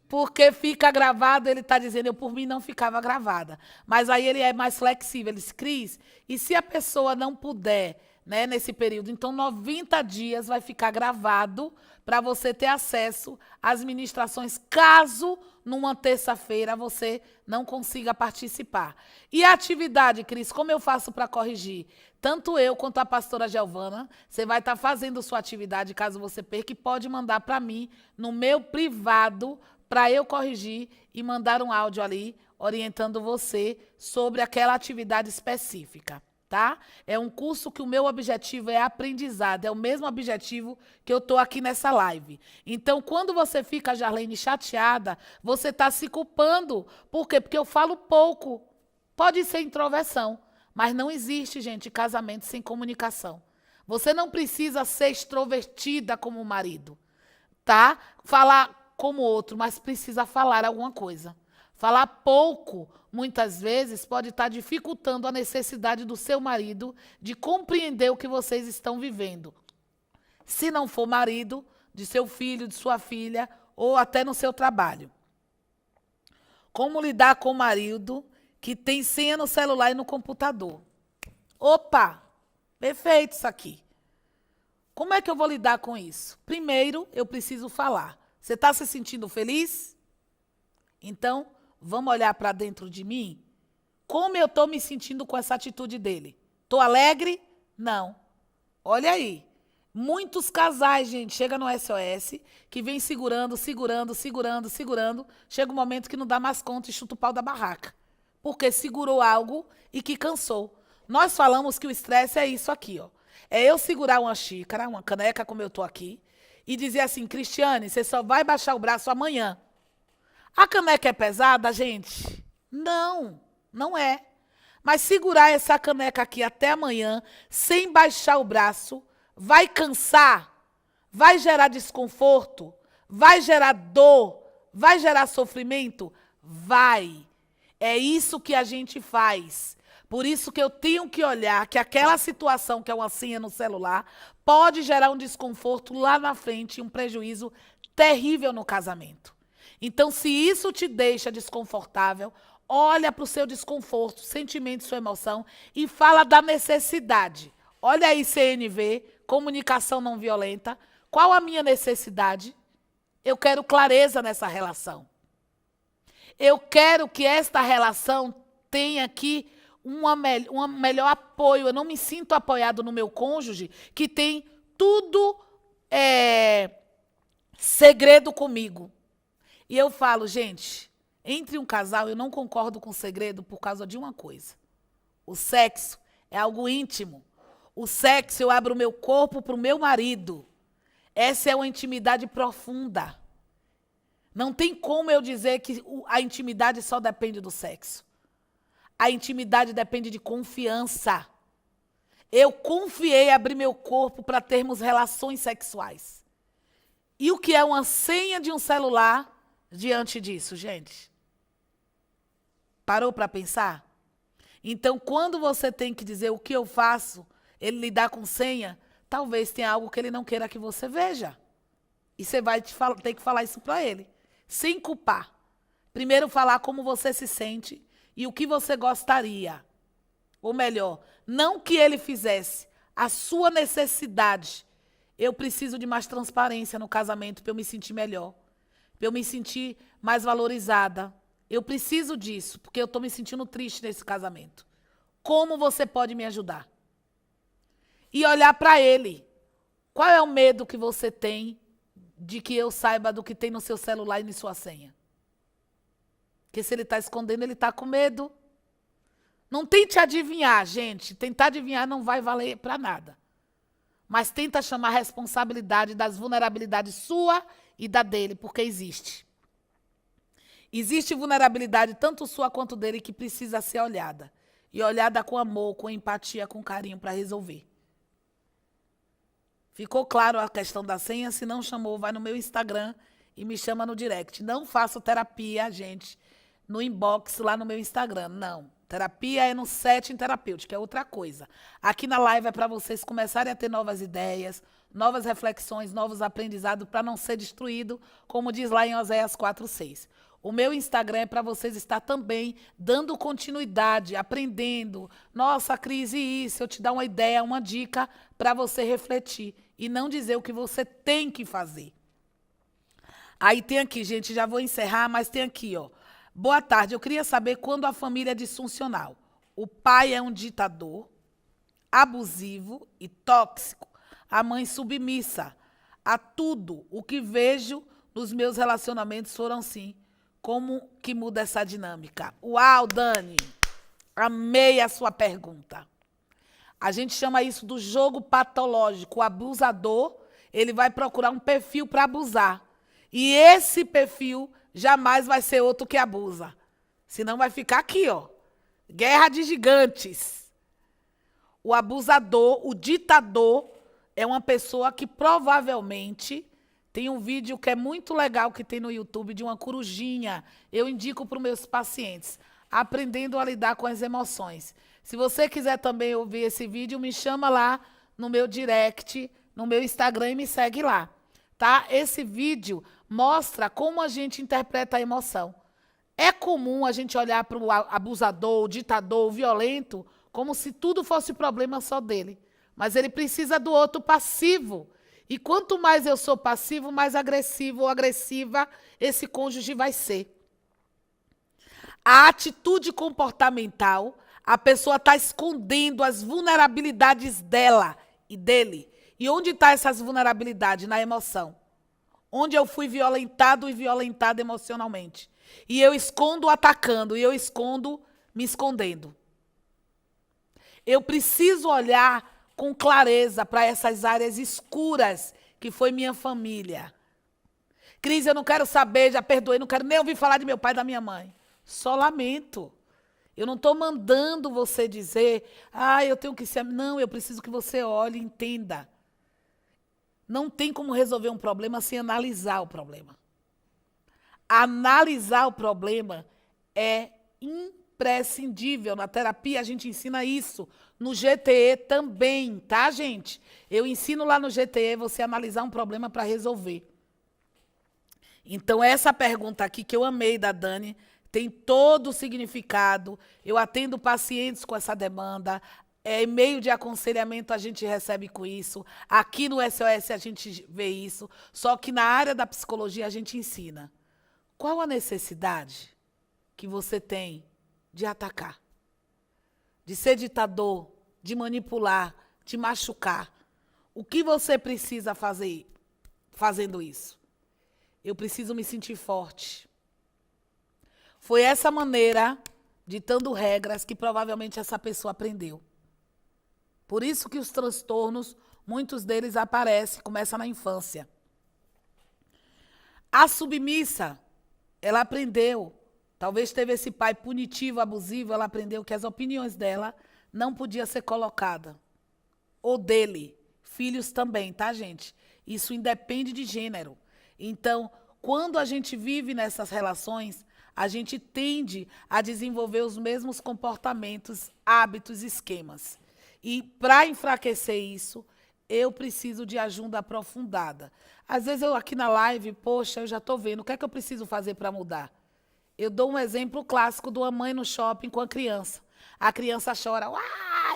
porque fica gravado, ele está dizendo, eu por mim não ficava gravada. Mas aí ele é mais flexível, ele diz, Cris, e se a pessoa não puder, né, nesse período, então 90 dias vai ficar gravado para você ter acesso às ministrações, caso numa terça-feira você não consiga participar. E a atividade, Cris, como eu faço para corrigir? Tanto eu quanto a pastora Giovana, você vai estar fazendo sua atividade, caso você perca, e pode mandar para mim, no meu privado, para eu corrigir e mandar um áudio ali, orientando você sobre aquela atividade específica. Tá? É um curso que o meu objetivo é aprendizado, é o mesmo objetivo que eu estou aqui nessa live. Então, quando você fica, Jarlene, chateada, você está se culpando. Por quê? Porque eu falo pouco. Pode ser introversão, mas não existe, gente, casamento sem comunicação. Você não precisa ser extrovertida como o marido, tá? Falar como outro, mas precisa falar alguma coisa. Falar pouco, muitas vezes, pode estar dificultando a necessidade do seu marido de compreender o que vocês estão vivendo. Se não for marido, de seu filho, de sua filha, ou até no seu trabalho. Como lidar com o marido que tem senha no celular e no computador? Opa, perfeito isso aqui. Como é que eu vou lidar com isso? Primeiro, eu preciso falar. Você está se sentindo feliz? Então, vamos olhar para dentro de mim? Como eu estou me sentindo com essa atitude dele? Estou alegre? Não. Olha aí. Muitos casais, gente, chega no SOS, que vem segurando. Chega um momento que não dá mais conta e chuta o pau da barraca. Porque segurou algo e que cansou. Nós falamos que o estresse é isso aqui, ó. É eu segurar uma xícara, uma caneca como eu estou aqui, e dizer assim, Cristiane, você só vai baixar o braço amanhã. A caneca é pesada, gente? Não, não é. Mas segurar essa caneca aqui até amanhã, sem baixar o braço, vai cansar, vai gerar desconforto, vai gerar dor, vai gerar sofrimento? Vai. É isso que a gente faz. Por isso que eu tenho que olhar que aquela situação, que é uma senha no celular, pode gerar um desconforto lá na frente, um prejuízo terrível no casamento. Então, se isso te deixa desconfortável, olha para o seu desconforto, sentimento, sua emoção e fala da necessidade. Olha aí, CNV, comunicação não violenta. Qual a minha necessidade? Eu quero clareza nessa relação. Eu quero que esta relação tenha aqui um melhor apoio. Eu não me sinto apoiado no meu cônjuge, que tem tudo segredo comigo. E eu falo, gente, entre um casal, eu não concordo com o segredo por causa de uma coisa. O sexo é algo íntimo. O sexo, eu abro o meu corpo para o meu marido. Essa é uma intimidade profunda. Não tem como eu dizer que a intimidade só depende do sexo. A intimidade depende de confiança. Eu confiei abrir meu corpo para termos relações sexuais. E o que é uma senha de um celular diante disso, gente? Parou para pensar? Então, quando você tem que dizer o que eu faço, ele lidar com senha, talvez tenha algo que ele não queira que você veja. E você vai ter que falar isso para ele, sem culpar. Primeiro falar como você se sente e o que você gostaria. Ou melhor, não que ele fizesse, a sua necessidade. Eu preciso de mais transparência no casamento para eu me sentir melhor, para eu me sentir mais valorizada. Eu preciso disso, porque eu estou me sentindo triste nesse casamento. Como você pode me ajudar? E olhar para ele. Qual é o medo que você tem de que eu saiba do que tem no seu celular e na sua senha? Porque se ele está escondendo, ele está com medo. Não tente adivinhar, gente. Tentar adivinhar não vai valer para nada. Mas tenta chamar a responsabilidade das vulnerabilidades sua e da dele, porque existe. Existe vulnerabilidade tanto sua quanto dele que precisa ser olhada. E olhada com amor, com empatia, com carinho para resolver. Ficou claro a questão da senha? Se não chamou, vai no meu Instagram e me chama no direct. Não faço terapia, gente, no inbox lá no meu Instagram, não. Terapia é no setting terapêutico, é outra coisa. Aqui na live é para vocês começarem a ter novas ideias, novas reflexões, novos aprendizados, para não ser destruído, como diz lá em Oséias 4:6. O meu Instagram é para vocês estar também dando continuidade, aprendendo. Nossa, Cris, e isso? Eu te dar uma ideia, uma dica para você refletir e não dizer o que você tem que fazer. Aí tem aqui, gente, já vou encerrar, mas tem aqui, ó. Boa tarde, eu queria saber quando a família é disfuncional. O pai é um ditador, abusivo e tóxico. A mãe submissa a tudo. O que vejo nos meus relacionamentos foram assim. Como que muda essa dinâmica? Uau, Dani! Amei a sua pergunta. A gente chama isso do jogo patológico. O abusador, ele vai procurar um perfil para abusar. E esse perfil jamais vai ser outro que abusa. Senão vai ficar aqui, ó. Guerra de gigantes. O abusador, o ditador, é uma pessoa que provavelmente tem um vídeo que é muito legal que tem no YouTube de uma corujinha. Eu indico para os meus pacientes, aprendendo a lidar com as emoções. Se você quiser também ouvir esse vídeo, me chama lá no meu direct, no meu Instagram e me segue lá. Tá? Esse vídeo mostra como a gente interpreta a emoção. É comum a gente olhar para o abusador, o ditador, o violento, como se tudo fosse problema só dele. Mas ele precisa do outro passivo. E quanto mais eu sou passivo, mais agressivo ou agressiva esse cônjuge vai ser. A atitude comportamental, a pessoa está escondendo as vulnerabilidades dela e dele. E onde está essas vulnerabilidades? Na emoção. Onde eu fui violentado e violentada emocionalmente. E eu escondo atacando, e eu escondo me escondendo. Eu preciso olhar com clareza para essas áreas escuras que foi minha família. Cris, eu não quero saber, já perdoei, não quero nem ouvir falar de meu pai e da minha mãe. Só lamento. Eu não estou mandando você dizer, eu tenho que ser... Não, eu preciso que você olhe e entenda. Não tem como resolver um problema sem analisar o problema. Analisar o problema é imprescindível. Na terapia a gente ensina isso. No GTE também, tá, gente? Eu ensino lá no GTE você analisar um problema para resolver. Então, essa pergunta aqui que eu amei da Dani tem todo o significado. Eu atendo pacientes com essa demanda. E-mail de aconselhamento a gente recebe com isso. Aqui no SOS a gente vê isso. Só que na área da psicologia a gente ensina. Qual a necessidade que você tem de atacar? De ser ditador, de manipular, de machucar? O que você precisa fazer fazendo isso? Eu preciso me sentir forte. Foi essa maneira, ditando regras, que provavelmente essa pessoa aprendeu. Por isso que os transtornos, muitos deles aparecem, começam na infância. A submissa, ela aprendeu, talvez teve esse pai punitivo, abusivo, ela aprendeu que as opiniões dela não podiam ser colocadas. Ou dele. Filhos também, tá, gente? Isso independe de gênero. Então, quando a gente vive nessas relações, a gente tende a desenvolver os mesmos comportamentos, hábitos, esquemas. E para enfraquecer isso, eu preciso de ajuda aprofundada. Às vezes eu aqui na live, poxa, eu já estou vendo, o que é que eu preciso fazer para mudar? Eu dou um exemplo clássico de uma mãe no shopping com a criança. A criança chora,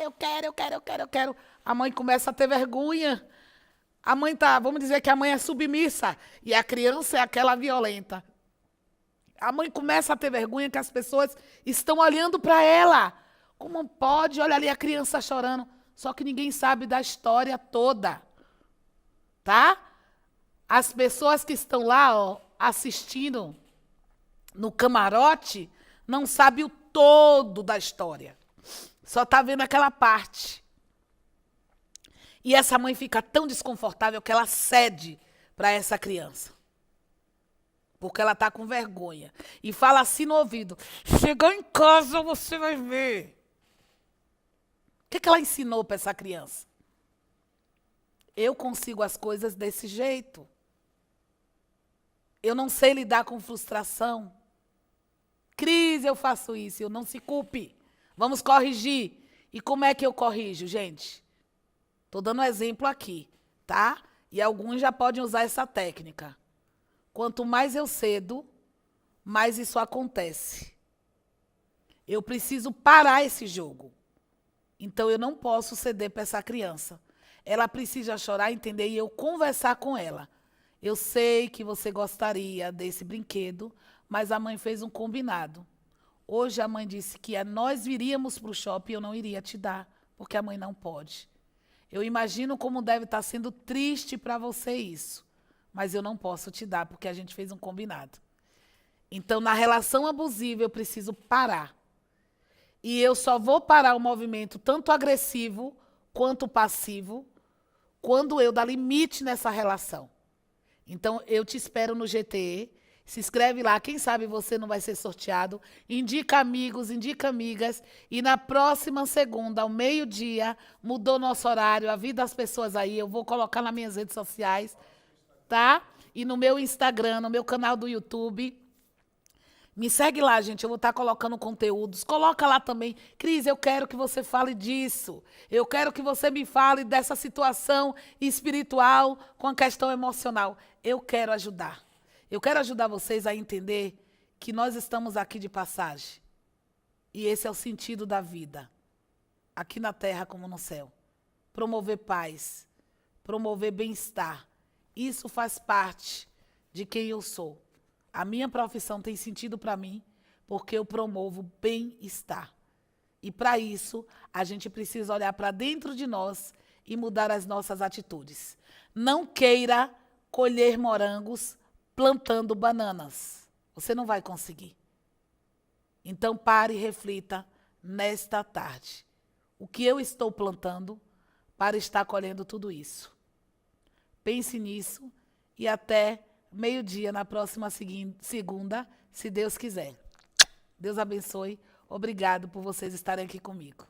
eu quero. A mãe começa a ter vergonha. A mãe vamos dizer que a mãe é submissa e a criança é aquela violenta. A mãe começa a ter vergonha que as pessoas estão olhando para ela. Como pode? Olha ali a criança chorando. Só que ninguém sabe da história toda. Tá? As pessoas que estão lá, ó, assistindo no camarote, não sabem o todo da história. Só está vendo aquela parte. E essa mãe fica tão desconfortável que ela cede para essa criança. Porque ela está com vergonha. E fala assim no ouvido, chegar em casa você vai ver. O que ela ensinou para essa criança? Eu consigo as coisas desse jeito. Eu não sei lidar com frustração. Cris, eu faço isso, eu não se culpe. Vamos corrigir. E como é que eu corrijo, gente? Estou dando um exemplo aqui, tá? E alguns já podem usar essa técnica. Quanto mais eu cedo, mais isso acontece. Eu preciso parar esse jogo. Então, eu não posso ceder para essa criança. Ela precisa chorar, entender e eu conversar com ela. Eu sei que você gostaria desse brinquedo, mas a mãe fez um combinado. Hoje a mãe disse que nós viríamos para o shopping e eu não iria te dar, porque a mãe não pode. Eu imagino como deve estar sendo triste para você isso, mas eu não posso te dar, porque a gente fez um combinado. Então, na relação abusiva, eu preciso parar. E eu só vou parar o movimento tanto agressivo quanto passivo quando eu dar limite nessa relação. Então, eu te espero no GTE. Se inscreve lá, quem sabe você não vai ser sorteado. Indica amigos, indica amigas. E na próxima segunda, ao meio-dia, mudou nosso horário, a vida das pessoas aí. Eu vou colocar nas minhas redes sociais, tá? E no meu Instagram, no meu canal do YouTube. Me segue lá, gente. Eu vou estar colocando conteúdos. Coloca lá também. Cris, eu quero que você fale disso. Eu quero que você me fale dessa situação espiritual com a questão emocional. Eu quero ajudar. Eu quero ajudar vocês a entender que nós estamos aqui de passagem. E esse é o sentido da vida. Aqui na terra como no céu. Promover paz. Promover bem-estar. Isso faz parte de quem eu sou. A minha profissão tem sentido para mim porque eu promovo bem-estar. E para isso, a gente precisa olhar para dentro de nós e mudar as nossas atitudes. Não queira colher morangos plantando bananas. Você não vai conseguir. Então pare e reflita nesta tarde. O que eu estou plantando para estar colhendo tudo isso? Pense nisso e até meio-dia na próxima segunda, se Deus quiser. Deus abençoe. Obrigado por vocês estarem aqui comigo.